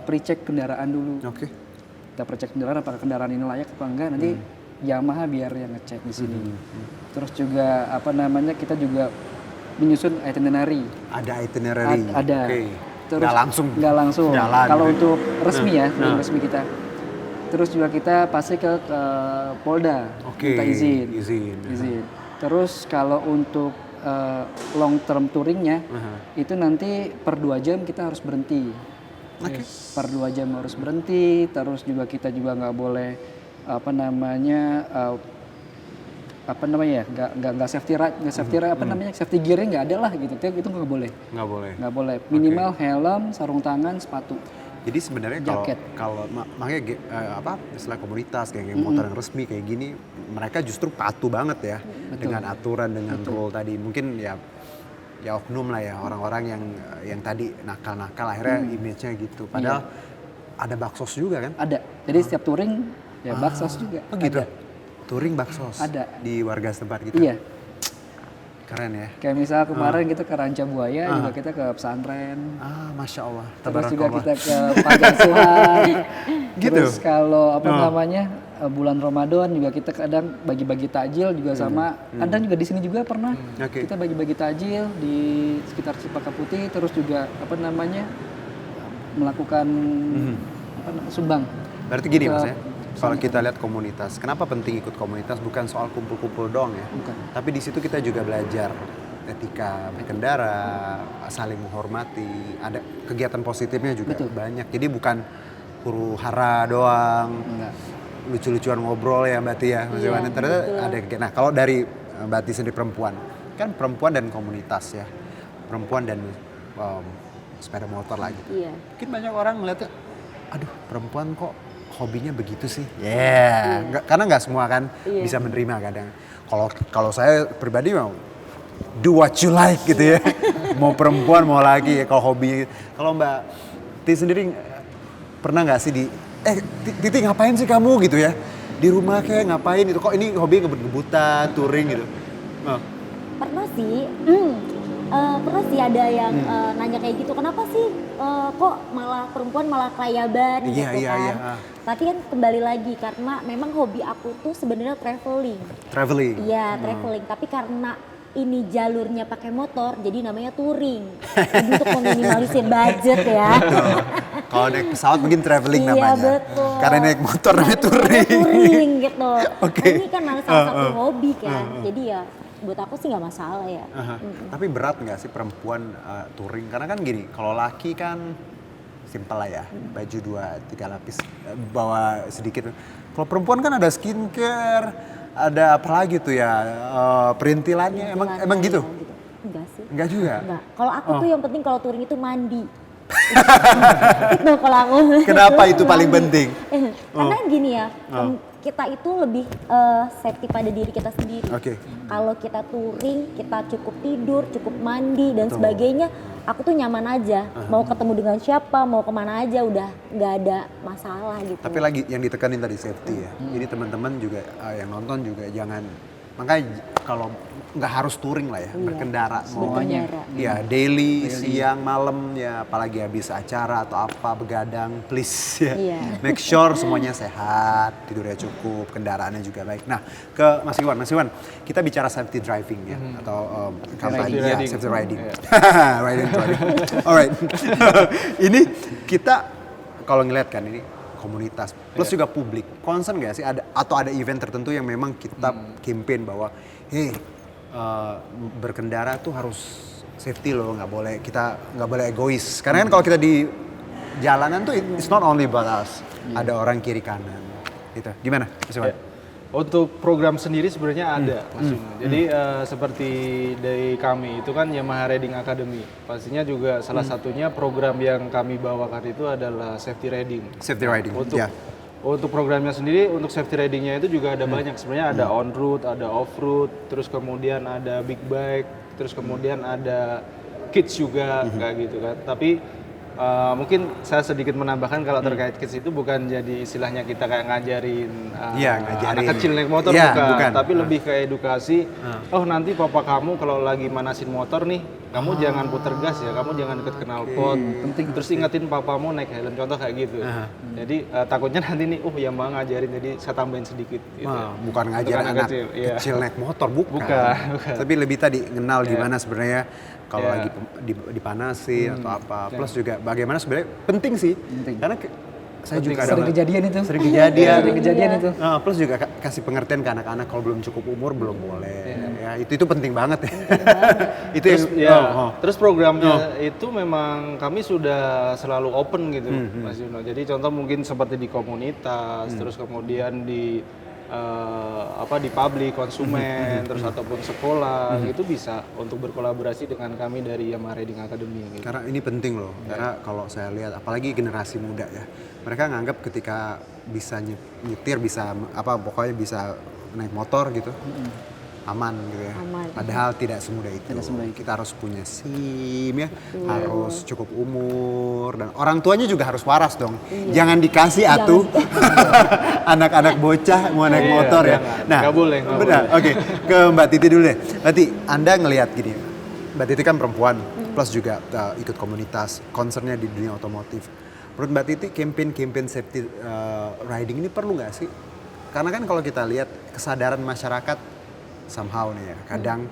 pre-check kendaraan dulu. Kita pre-check kendaraan apakah kendaraan ini layak apa enggak, nanti Yamaha biar yang ngecek di sini. Terus juga kita juga menyusun itinerary.
Ada itinerary.
Ada. Terus nggak langsung.
Jalan.
Kalau untuk resmi ya, resmi kita. Terus juga kita pasti ke Polda, minta izin. Terus kalau untuk long term touringnya, itu nanti per 2 jam kita harus berhenti. Per 2 jam harus berhenti, terus juga kita juga nggak boleh nggak safety ride, safety gearnya nggak ada lah gitu, itu nggak boleh. Nggak boleh. Minimal helm, sarung tangan, sepatu.
Jadi sebenarnya kalau makanya istilah komunitas kayak motor yang resmi kayak gini, mereka justru patuh banget ya dengan aturan, dengan rule tadi. Mungkin ya oknum lah ya orang-orang yang tadi nakal-nakal akhirnya image-nya gitu. Padahal ada baksos juga kan?
Ada. Jadi setiap touring ya baksos juga.
Oh gitu.
Ada.
Touring baksos.
Ada.
Di warga setempat gitu.
Iya.
Keren ya.
Kayak misal kemarin kita ke Ranca Buaya, juga kita ke pesantren.
Masya Allah.
Terus juga kita ke Panti Asuhan.
Gitu.
Terus kalau namanya bulan Ramadan juga kita kadang bagi-bagi takjil juga sama. Kadang juga di sini juga pernah kita bagi-bagi takjil di sekitar Cempaka Putih. Terus juga melakukan sumbang.
Berarti gini Mas ya. Kalau kita lihat komunitas, kenapa penting ikut komunitas? Bukan soal kumpul-kumpul doang ya.
Bukan.
Tapi di situ kita juga belajar etika berkendara, saling menghormati, ada kegiatan positifnya juga banyak. Jadi bukan huru hara doang, lucu-lucuan ngobrol ya Mbak Tia. Ternyata ada kegiatan. Nah kalau dari Mbak Tia sendiri perempuan, kan perempuan dan komunitas ya, perempuan dan sepeda motor lagi. Mungkin banyak orang ngeliatnya, aduh perempuan kok hobinya begitu sih. Karena nggak semua kan bisa menerima kadang. Kalau saya pribadi mau do what you like gitu ya. Mau perempuan mau laki ya kalau hobi. Kalau Mbak Ti sendiri pernah nggak sih Titi ngapain sih kamu gitu ya? Di rumah kayak ngapain itu? Kok ini hobi ngebut-ngebutan, touring gitu?
Pernah sih. Pernah sih ada yang nanya kayak gitu, kenapa sih kok malah perempuan malah kelayaban gitu kan. Tapi kan kembali lagi karena memang hobi aku tuh sebenarnya traveling. Iya, traveling. Tapi karena ini jalurnya pakai motor, jadi namanya touring. Jadi untuk meminimalisir budget ya.
Kalau naik pesawat mungkin traveling namanya.
Iya betul.
Karena naik motor namanya touring.
Touring gitu. Ini kan salah satu hobi kan. Jadi ya buat aku sih nggak masalah ya.
Tapi berat nggak sih perempuan touring? Karena kan gini, kalau laki kan simpel lah ya, baju 2-3 lapis, bawa sedikit. Kalau perempuan kan ada skincare, ada apa lagi tuh ya, perintilannya, emang gitu?
Enggak sih.
Enggak juga?
Enggak. Kalau aku tuh yang penting kalau touring itu mandi. Itu kalau aku.
Kenapa itu paling penting?
Karena gini ya, kita itu lebih safety pada diri kita sendiri. Kalau kita touring, kita cukup tidur, cukup mandi dan sebagainya, aku tuh nyaman aja. Mau ketemu dengan siapa, mau kemana aja udah nggak ada masalah gitu.
Tapi lagi yang ditekanin tadi safety ya. Jadi teman-teman juga yang nonton juga jangan, makanya kalau nggak harus touring lah ya, berkendara
semuanya.
Ya daily, siang, malam ya, apalagi habis acara atau apa begadang, please ya. Make sure semuanya sehat, tidurnya cukup, kendaraannya juga baik. Nah ke Mas Iwan, kita bicara safety driving ya, atau kampanye safety riding. Riding. Alright. Ini kita kalau ngeliat kan ini komunitas plus juga publik, concern nggak sih ada event tertentu yang memang kita campaign bahwa berkendara tuh harus safety loh, nggak boleh egois. Karena kan kalau kita di jalanan tuh it's not only about us, ada orang kiri kanan gitu. Gimana Mas Iwan?
Untuk program sendiri sebenarnya ada Mas Yunus. Jadi seperti dari kami itu kan Yamaha Riding Academy. Pastinya juga salah satunya program yang kami bawakan itu adalah safety riding. Untuk programnya sendiri, untuk safety ridingnya itu juga ada banyak. Sebenarnya ada on road, ada off road, terus kemudian ada big bike, terus kemudian ada kids juga kayak gitu kan. Tapi mungkin saya sedikit menambahkan kalau terkait kids itu bukan jadi istilahnya kita kayak ngajarin anak kecil naik motor, bukan. Tapi lebih ke edukasi. Oh nanti papa kamu kalau lagi manasin motor nih, kamu jangan puter gas ya, kamu jangan deket knalpot. Penting. Terus ingetin papamu naik helm, contoh kayak gitu. Jadi takutnya nanti nih, yang mau ngajarin, jadi saya tambahin sedikit. Gitu.
Bukan ngajarin anak kecil naik motor, bukan. Tapi lebih tadi kenal gimana sebenarnya kalau lagi dipanasin atau apa. Plus juga bagaimana sebenarnya penting sih. Karena saya juga
sering kejadian itu.
Sering kejadian
itu.
Plus juga kasih pengertian ke anak-anak kalau belum cukup umur belum boleh. Ya itu penting banget ya.
Terus programnya itu memang kami sudah selalu open gitu, Mas Yuno. Jadi contoh mungkin seperti di komunitas, terus kemudian di publik, konsumen, terus ataupun sekolah, itu bisa untuk berkolaborasi dengan kami dari Yamaha Riding Academy. Gitu.
Karena ini penting loh, karena kalau saya lihat, apalagi generasi muda ya, mereka nganggap ketika bisa nyetir, bisa pokoknya bisa naik motor gitu, aman gitu ya. Padahal tidak semudah itu. Kita harus punya SIM ya, harus cukup umur dan orang tuanya juga harus waras dong. Jangan dikasih atuh anak-anak bocah mau naik motor ya. Nah,
nggak boleh.
Benar. Oke, ke Mbak Titi dulu deh. Berarti Anda ngelihat gini, Mbak Titi kan perempuan, plus juga ikut komunitas, concernnya di dunia otomotif. Menurut Mbak Titi, campaign safety riding ini perlu nggak sih? Karena kan kalau kita lihat kesadaran masyarakat somehow nih ya, kadang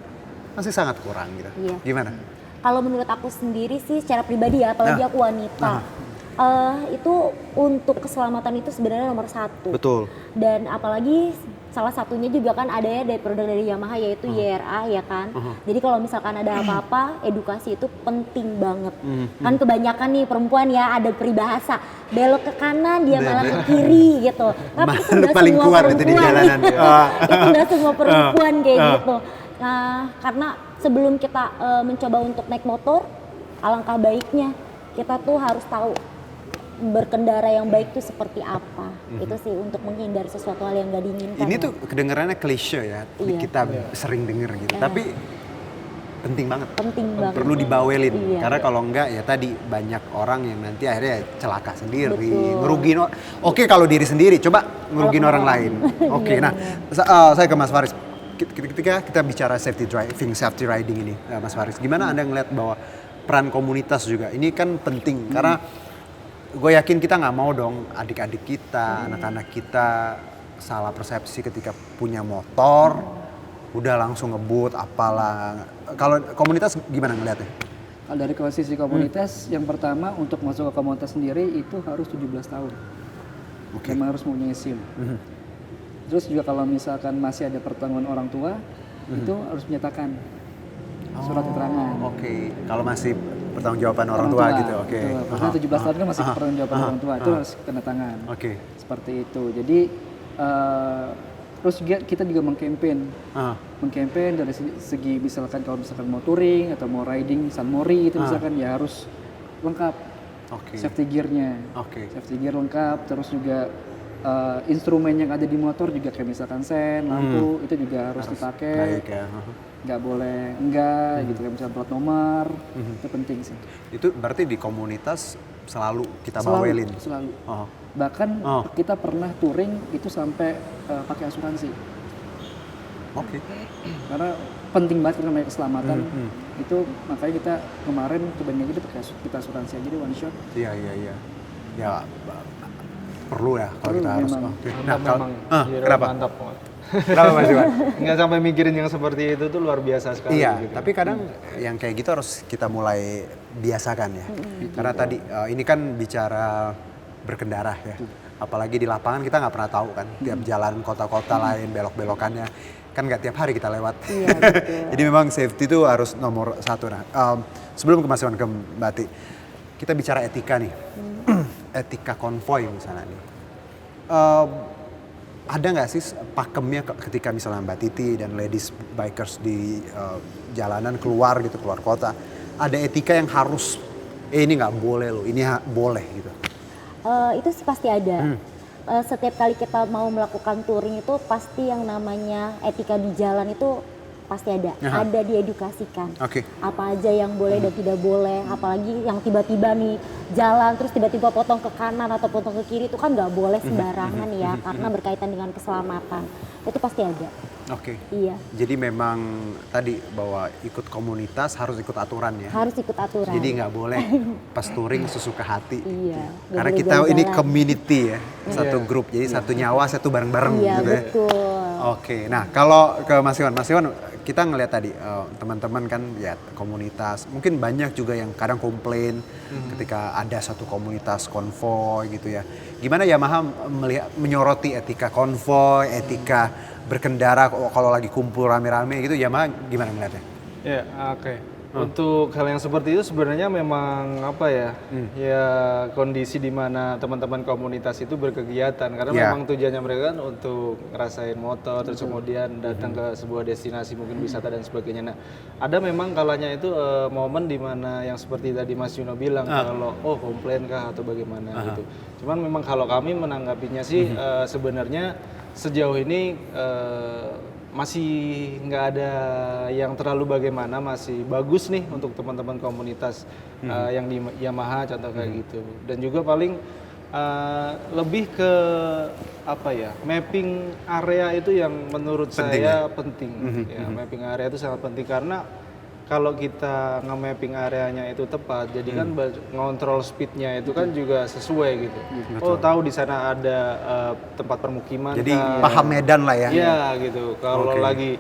masih sangat kurang gitu.
Iya.
Gimana?
Kalau menurut aku sendiri sih secara pribadi ya, apalagi aku wanita, itu untuk keselamatan itu sebenarnya nomor satu.
Betul.
Dan apalagi salah satunya juga kan ada ya dari produk dari Yamaha yaitu YRA ya kan. Jadi kalau misalkan ada apa-apa, edukasi itu penting banget. Kan kebanyakan nih perempuan ya ada peribahasa belok ke kanan dia malah ke kiri gitu. Tapi itu nggak
paling
semua
kuat itu
perempuan.
di jalanan.
Itu nggak semua perempuan kayak gitu. Nah, karena sebelum kita mencoba untuk naik motor, alangkah baiknya kita tuh harus tahu berkendara yang baik itu seperti apa. Itu sih untuk menghindari sesuatu hal yang gak diinginkan.
Ini tuh kedengarannya klise ya, kita sering denger gitu. Tapi penting banget. Perlu dibawelin. Karena kalau enggak ya tadi banyak orang yang nanti akhirnya celaka sendiri, ngerugiin. Oke kalau diri sendiri, coba ngerugiin orang lain. Oke, nah saya ke Mas Faris. Ketika kita bicara safety riding ini, Mas Faris, gimana Anda ngeliat bahwa peran komunitas juga ini kan penting karena gue yakin kita nggak mau dong adik-adik kita, anak-anak kita salah persepsi ketika punya motor, udah langsung ngebut apalah. Kalau komunitas gimana ngeliatnya?
Kalau dari sisi komunitas, yang pertama untuk masuk ke komunitas sendiri itu harus 17 tahun. Memang harus mempunyai SIM. Terus juga kalau misalkan masih ada pertanggungan orang tua, itu harus menyatakan surat keterangan.
Kalau masih pertanggungjawaban orang tua gitu.
Karena 17 tahun kan masih pertanggungjawaban orang tua, itu harus kena tangan. Seperti itu. Jadi terus juga kita juga mengkampen dari segi misalkan kalau misalkan mau touring atau mau riding San Mori itu misalkan ya harus lengkap. Safety gear-nya. Safety gear lengkap, terus juga instrumen yang ada di motor juga kayak misalkan sen, lampu itu juga harus dipakai. Nggak boleh enggak gitu kayak misalkan plat nomor. Itu penting sih.
Itu berarti di komunitas selalu kita bawelin.
Selalu. Bahkan kita pernah touring itu sampai pakai asuransi. Karena penting banget namanya keselamatan. Itu makanya kita kemarin kebanyakan kita pakai kita asuransi aja di one shot.
Iya. Ya perlu ya kalau kita harus. Nah, kenapa?
Mantap.
Kenapa Mas Iwan?
Nggak sampai mikirin yang seperti itu tuh luar biasa sekali.
Iya,
gitu.
tapi kadang yang kayak gitu harus kita mulai biasakan ya. Karena tadi ini kan bicara berkendara ya. Apalagi di lapangan kita nggak pernah tahu kan. Tiap jalan kota-kota lain belok-belokannya. Kan nggak tiap hari kita lewat. Jadi memang safety itu harus nomor satu. Nah, sebelum ke Mas Iwan, ke Mbak Ti, kita bicara etika nih. Etika konvoy misalnya nih. Ada nggak sih pakemnya ketika misalnya Mbak Titi dan ladies bikers di jalanan keluar kota, ada etika yang harus ini nggak boleh loh, ini boleh gitu?
Itu sih pasti ada. Setiap kali kita mau melakukan touring itu pasti yang namanya etika di jalan itu pasti ada. Ada diedukasikan. Apa aja yang boleh dan tidak boleh, apalagi yang tiba-tiba nih jalan terus tiba-tiba potong ke kanan atau potong ke kiri itu kan nggak boleh sembarangan ya, karena berkaitan dengan keselamatan. Itu pasti ada. Iya.
Jadi memang tadi bahwa ikut komunitas harus ikut aturan ya.
Harus ikut aturan.
Jadi nggak boleh pas touring sesuka hati.
Iya.
Karena kita ini community ya, satu grup. Jadi satu nyawa, satu bareng-bareng gitu ya.
Betul.
Nah kalau ke Mas Iwan, kita ngelihat tadi teman-teman kan ya komunitas, mungkin banyak juga yang kadang komplain ketika ada satu komunitas konvoy gitu ya. Gimana Yamaha menyoroti etika konvoy, etika berkendara kalau lagi kumpul rame-rame gitu, Yamaha gimana ngeliatnya?
Ya, Untuk hal yang seperti itu sebenarnya memang ya kondisi di mana teman-teman komunitas itu berkegiatan karena memang tujuannya mereka kan untuk ngerasain motor terus kemudian datang ke sebuah destinasi mungkin wisata dan sebagainya. Nah, ada memang kalanya itu momen di mana yang seperti tadi Mas Yuno bilang kalau komplain kah atau bagaimana gitu. Cuman memang kalau kami menanggapinya sih sebenarnya sejauh ini masih nggak ada yang terlalu bagaimana, masih bagus nih untuk teman-teman komunitas yang di Yamaha contoh kayak gitu. Dan juga paling lebih ke apa ya, mapping area itu yang menurut saya penting. Ya, mapping area itu sangat penting karena kalau kita nge-mapping areanya itu tepat, jadi kan ngontrol speednya itu kan juga sesuai gitu. Oh tahu di sana ada tempat permukiman.
Jadi paham medan lah ya.
Iya gitu. Kalau lagi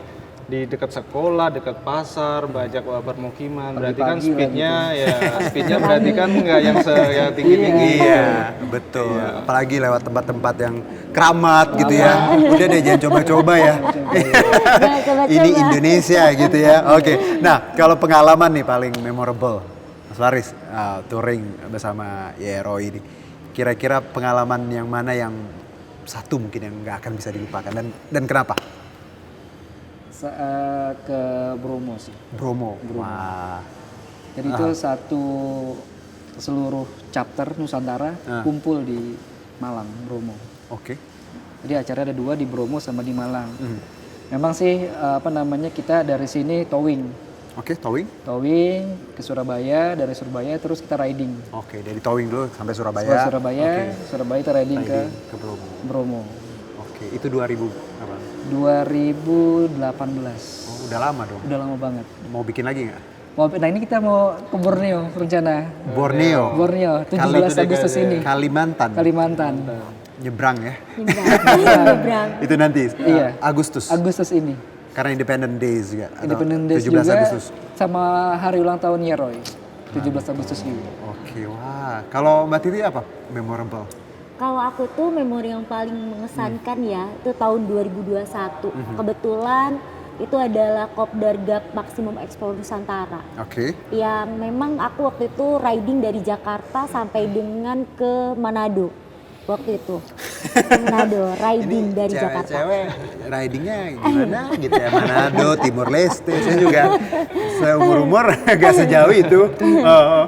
di dekat sekolah, dekat pasar, banyak permukiman, berarti kan speednya speednya berarti kan nggak yang tinggi-tinggi.
Iya, betul. Apalagi lewat tempat-tempat yang keramat gitu ya. Udah deh jangan coba-coba ya. Ini Indonesia gitu ya. Oke. Nah, kalau pengalaman nih paling memorable, Mas Faris, touring bersama YRO ini. Kira-kira pengalaman yang mana yang satu mungkin yang nggak akan bisa dilupakan dan kenapa?
Ke Bromo sih.
Bromo. Wah.
Jadi itu satu seluruh chapter Nusantara kumpul di Malang, Bromo.
Oke.
Jadi acara ada 2 di Bromo sama di Malang. Memang sih kita dari sini towing.
Oke, towing.
Towing ke Surabaya, dari Surabaya terus kita riding.
Oke, dari towing dulu sampai Surabaya.
Sampai Surabaya, Surabaya kita riding ke
Bromo. Oke, itu 2000 apa?
2018.
Oh, udah lama dong.
Udah lama banget.
Mau bikin lagi nggak?
Nah ini kita mau ke Borneo rencana.
Borneo.
17 Agustus ini.
Kalimantan. Nyebrang ya.
Nyebrang.
Itu nanti.
Iya.
Agustus
ini.
Karena Independence Days juga.
Independence Days
17
juga
Agustus.
Sama hari ulang tahun Yeroy. 17 Agustus juga.
Oke, wah. Kalau Mbak Titi apa memorable?
Kalau aku tuh memori yang paling mengesankan ya, itu tahun 2021. Kebetulan itu adalah Kopdar Gap Maximum Explore Nusantara.
Oke.
Yang memang aku waktu itu riding dari Jakarta sampai dengan ke Manado. Waktu itu Manado, riding dari Jakarta.
Cewek ridingnya gimana gitu ya, Manado, Timur Leste. Saya juga seumur-umur gak sejauh itu.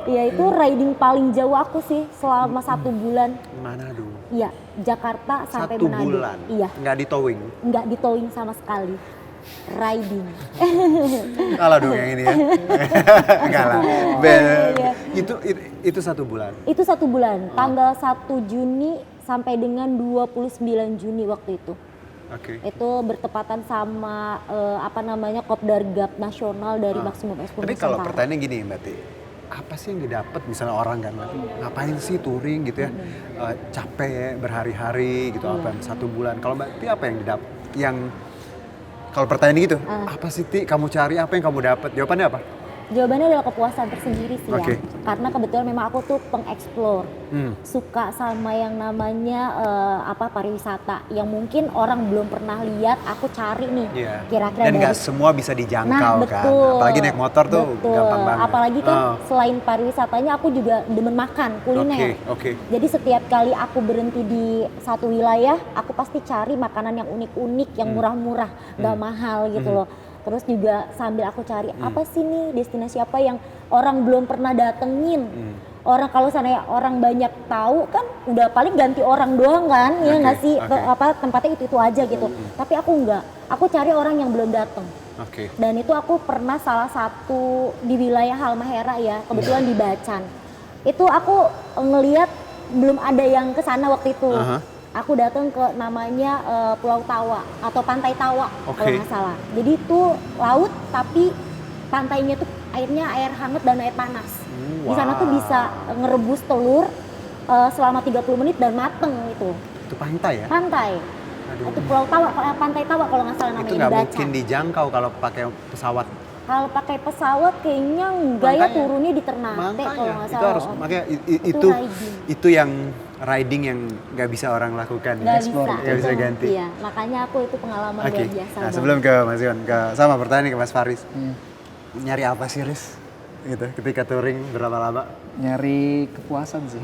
Iya itu riding paling jauh aku sih selama 1 bulan.
Manado.
Iya, Jakarta sampai
1
Manado.
bulan?
Iya.
Nggak di towing?
Nggak di towing sama sekali. Riding.
Kalah dong yang ini ya. Enggak lah. Itu 1 bulan.
Itu 1 bulan. Tanggal 1 Juni sampai dengan 29 Juni waktu itu.
Oke.
Itu bertepatan sama Kopdar Gap nasional dari Maximum Explore
Tapi
Nusantara.
kalau pertanyaannya gini Mbak Ti, apa sih yang didapat misalnya orang kan ngapain sih touring gitu ya, capek ya berhari-hari gitu, apa 1 bulan. Kalau Mbak Ti apa yang didapat? Kalau pertanyaan gitu, apa sih Ti kamu cari, apa yang kamu dapat? Jawabannya apa?
Jawabannya adalah kepuasan tersendiri sih
ya.
Karena kebetulan memang aku tuh pengeksplor, suka sama yang namanya pariwisata yang mungkin orang belum pernah lihat. Aku cari nih, kira-kira.
Dan nggak semua bisa dijangkau kan, apalagi naik motor tuh gampang banget.
Apalagi kan selain pariwisatanya aku juga demen makan, kuliner. Jadi setiap kali aku berhenti di satu wilayah, aku pasti cari makanan yang unik-unik, yang murah-murah, nggak mahal gitu loh. Terus juga sambil aku cari apa sih nih destinasi apa yang orang belum pernah datengin. Orang kalau sana orang banyak tahu kan udah paling ganti orang doang kan, ya nggak sih tempatnya itu aja gitu. Tapi aku enggak, aku cari orang yang belum dateng. Dan itu aku pernah salah satu di wilayah Halmahera ya, kebetulan di Bacan. Itu aku ngelihat belum ada yang ke sana waktu itu. Aku datang ke namanya Pulau Tawa atau Pantai Tawa kalau nggak salah. Jadi itu laut tapi pantainya tuh airnya air hangat dan air panas. Di sana tuh bisa ngerebus telur selama 30 menit dan mateng itu.
Itu pantai ya?
Pantai. Itu Pulau Tawa, Pantai Tawa kalau nggak salah namanya.
Itu nggak mungkin dijangkau kalau pakai pesawat.
Kalau pakai pesawat kayaknya enggak ya, turunnya di Ternate kalau nggak salah.
Itu harus makanya itu yang riding yang nggak bisa orang lakukan. Nggak bisa ganti.
Iya, makanya aku itu pengalaman luar biasa.
Nah, sebelum ke Mas Iwan, sama pertanyaan ke Mas Faris. Nyari apa sih, Riz? Gitu, ketika touring berapa lama?
Nyari kepuasan sih.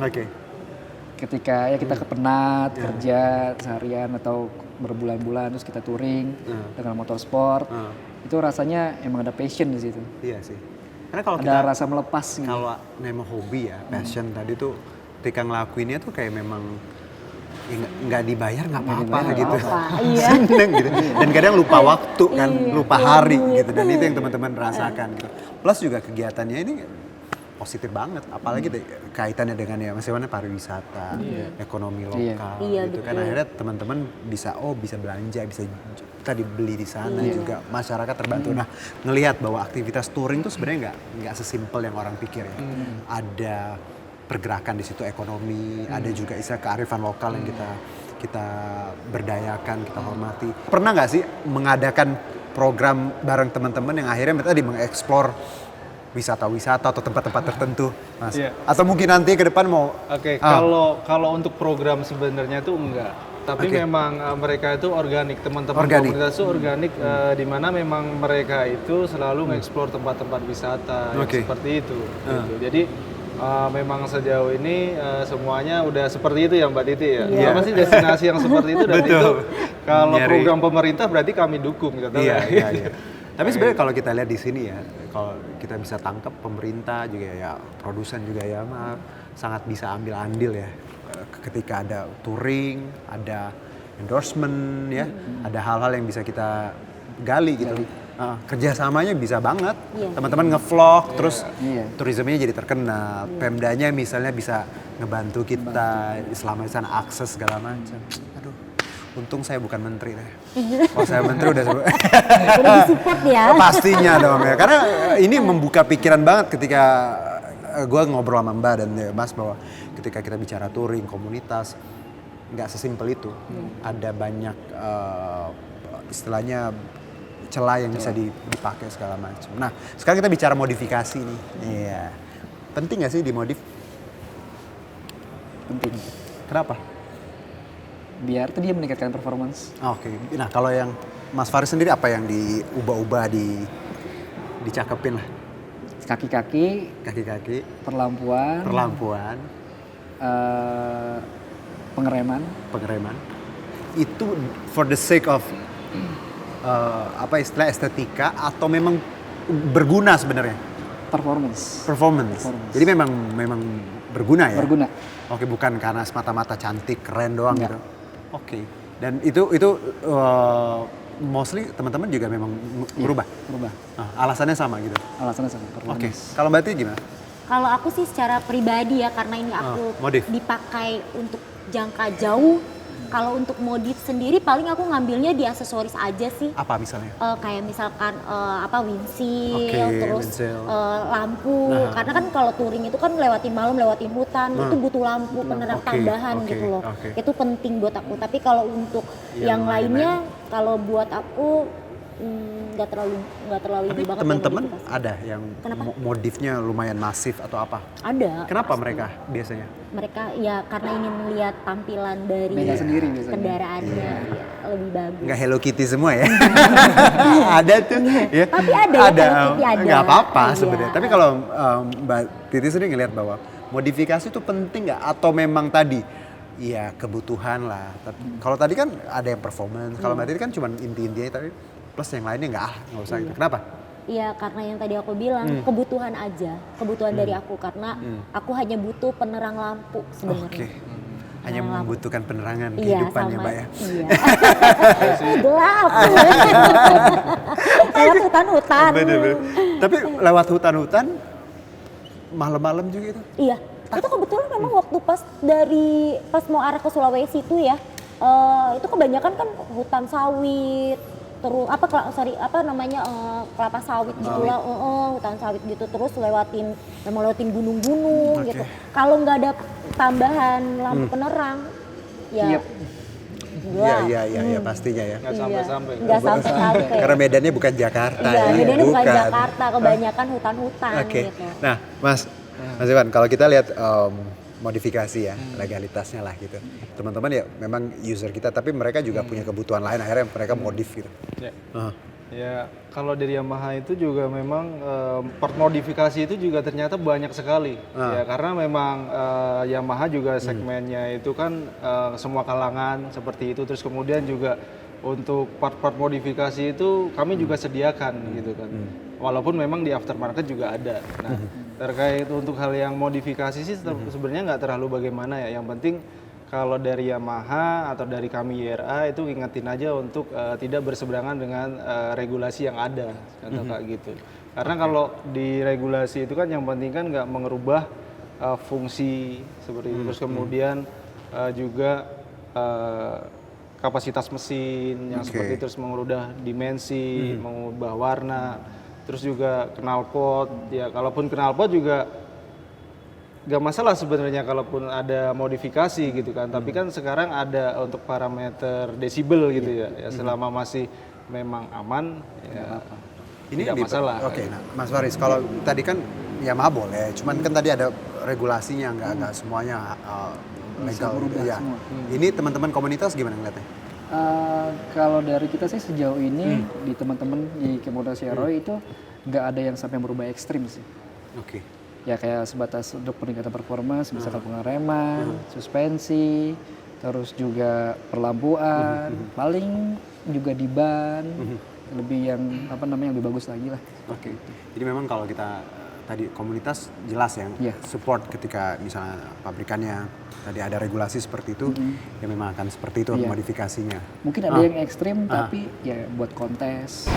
Ketika ya kita kepenat kerja seharian atau berbulan-bulan terus kita touring dengan motorsport, itu rasanya emang ada passion di situ.
Iya sih. Karena kalau
ada rasa melepas gitu.
Kalau memang hobi ya, passion tadi tuh ketika ngelakuinnya tuh kayak memang nggak dibayar nggak apa-apa gitu.
Iya.
Seneng gitu. Dan kadang lupa waktu kan, lupa hari gitu. Dan itu yang teman-teman rasakan gitu. Plus juga kegiatannya ini positif banget, apalagi kaitannya dengan ya maksudnya pariwisata, ekonomi lokal gitu kan. Akhirnya teman-teman bisa belanja, bisa tadi beli di sana juga, masyarakat terbantu. Nah, ngelihat bahwa aktivitas touring tuh sebenarnya nggak sesimpel yang orang pikir ya. Ada pergerakan di situ ekonomi, ada juga istilah kearifan lokal yang kita berdayakan, kita hormati. Pernah nggak sih mengadakan program bareng teman-teman yang akhirnya tadi mengeksplor wisata-wisata atau tempat-tempat tertentu, Mas? Atau mungkin nanti ke depan mau?
Kalau untuk program sebenarnya itu enggak. Tapi memang mereka itu organik, teman-teman komunitas itu organik, di mana memang mereka itu selalu mengeksplor tempat-tempat wisata seperti itu. Gitu. Jadi memang sejauh ini semuanya udah seperti itu ya Mbak Titi ya. Apa sih destinasi yang seperti itu dan itu kalau program pemerintah berarti kami dukung gitu.
Iya. Tapi sebenarnya kalau kita lihat di sini ya, kalau kita bisa tangkap pemerintah juga ya, produsen juga ya, sangat bisa ambil andil ya. Ketika ada touring, ada endorsement ya, ada hal-hal yang bisa kita gali gitu. Kerjasamanya bisa banget, teman-teman ngevlog, terus turismenya jadi terkenal, Pemdanya misalnya bisa ngebantu kita selama di sana akses segala macam. Aduh, untung saya bukan menteri deh. Kalau saya menteri udah
disupport ya.
Pastinya dong ya, karena ini membuka pikiran banget ketika gue ngobrol sama Mbak dan Mas bahwa ketika kita bicara touring komunitas nggak sesimpel itu, ada banyak istilahnya celah yang bisa dipakai segala macam. Nah, sekarang kita bicara modifikasi nih. Iya. Penting nggak sih dimodif?
Penting.
Kenapa?
Biar tuh dia meningkatkan performance.
Oke. Nah, kalau yang Mas Faris sendiri apa yang diubah-ubah, dicakepin lah?
Kaki-kaki. Perlampuan. Pengereman.
Itu for the sake of istilah estetika atau memang berguna sebenarnya?
Performance.
Jadi memang berguna ya?
Berguna.
Oke, bukan karena semata-mata cantik, keren doang gitu. Oke. Dan itu mostly teman-teman juga memang berubah. Alasannya sama gitu. Oke. Kalau Mbak Tia gimana?
Kalau aku sih secara pribadi ya, karena ini aku dipakai untuk jangka jauh. Kalau untuk modif sendiri paling aku ngambilnya di aksesoris aja sih.
Apa misalnya?
Kayak misalkan windshield, terus lampu. Karena kan kalau touring itu kan lewatin malam, lewatin hutan, itu butuh lampu penerang tambahan gitu loh. Itu penting buat aku. Tapi kalau untuk yang lainnya, kalau buat aku nggak terlalu ini banget.
Teman-teman ada yang modifnya lumayan masif atau apa?
Ada.
Kenapa
pasti.
mereka biasanya?
Mereka ya karena ingin melihat tampilan dari kendaraannya lebih bagus.
Nggak Hello Kitty semua ya? Ada tuh. Ya.
Tapi ada.
Nggak apa-apa sebenarnya. Tapi kalau Mbak Titi sendiri ngelihat bahwa modifikasi itu penting nggak? Atau memang tadi ya kebutuhan lah. Kalau tadi kan ada yang performance. Kalau Mbak Titi kan cuma inti-intinya tapi plus yang lainnya nggak usah gitu. Kenapa?
Iya, karena yang tadi aku bilang kebutuhan aja, kebutuhan dari aku karena aku hanya butuh penerang lampu sebenarnya.
Hanya membutuhkan penerangan kehidupan ya, Mbak ya.
Iya. Gelap. Lewat hutan-hutan.
Bener. Tapi lewat hutan-hutan malam-malam juga itu?
Iya. Itu kebetulan memang waktu pas mau arah ke Sulawesi itu ya, itu kebanyakan kan hutan sawit. Terus kelapa sawit gitu lah, hutan sawit gitu, terus lewatin gunung-gunung gitu. Kalau nggak ada tambahan lampu penerang, ya
Iya pastinya ya.
Nggak sampai.
Karena medannya bukan Jakarta.
Iya, medannya bukan Jakarta, kebanyakan hutan-hutan gitu.
Nah, Mas Iwan, kalau kita lihat modifikasi ya, legalitasnya lah gitu. Teman-teman ya memang user kita, tapi mereka juga punya kebutuhan lain, akhirnya mereka modif gitu.
Ya, kalau dari Yamaha itu juga memang part modifikasi itu juga ternyata banyak sekali. Ya, karena memang Yamaha juga segmennya itu kan semua kalangan seperti itu. Terus kemudian juga untuk part-part modifikasi itu kami juga sediakan gitu kan. Walaupun memang di aftermarket juga ada. Nah, terkait untuk hal yang modifikasi sih sebenarnya nggak terlalu bagaimana ya. Yang penting kalau dari Yamaha atau dari kami YRA itu ingetin aja untuk tidak berseberangan dengan regulasi yang ada, atau kayak gitu. Karena kalau di regulasi itu kan yang penting kan nggak mengerubah fungsi seperti itu. Terus kemudian juga kapasitas mesin yang seperti itu, terus mengubah dimensi, mengubah warna, terus juga knalpot. Ya kalaupun knalpot juga gak masalah sebenarnya kalaupun ada modifikasi gitu kan, tapi kan sekarang ada untuk parameter desibel gitu ya selama masih memang aman ya
ini
tidak masalah.
Oke, nah Mas Faris, kalau tadi kan Yamaha boleh, cuman kan tadi ada regulasinya, nggak semuanya legal ya. Ini teman-teman komunitas gimana ngeliatnya?
Kalau dari kita sih sejauh ini di teman-teman di komunitas Yaroi itu nggak ada yang sampai berubah ekstrim sih.
Oke.
Ya kayak sebatas untuk peningkatan performa, misalkan pengereman, suspensi, terus juga perlampuan, paling juga di ban, lebih yang lebih bagus lagi lah.
Oke. Jadi memang kalau kita tadi komunitas jelas ya, support ketika misalnya pabrikannya tadi ada regulasi seperti itu, ya memang akan seperti itu modifikasinya.
Mungkin ada yang ekstrim tapi ya buat kontes.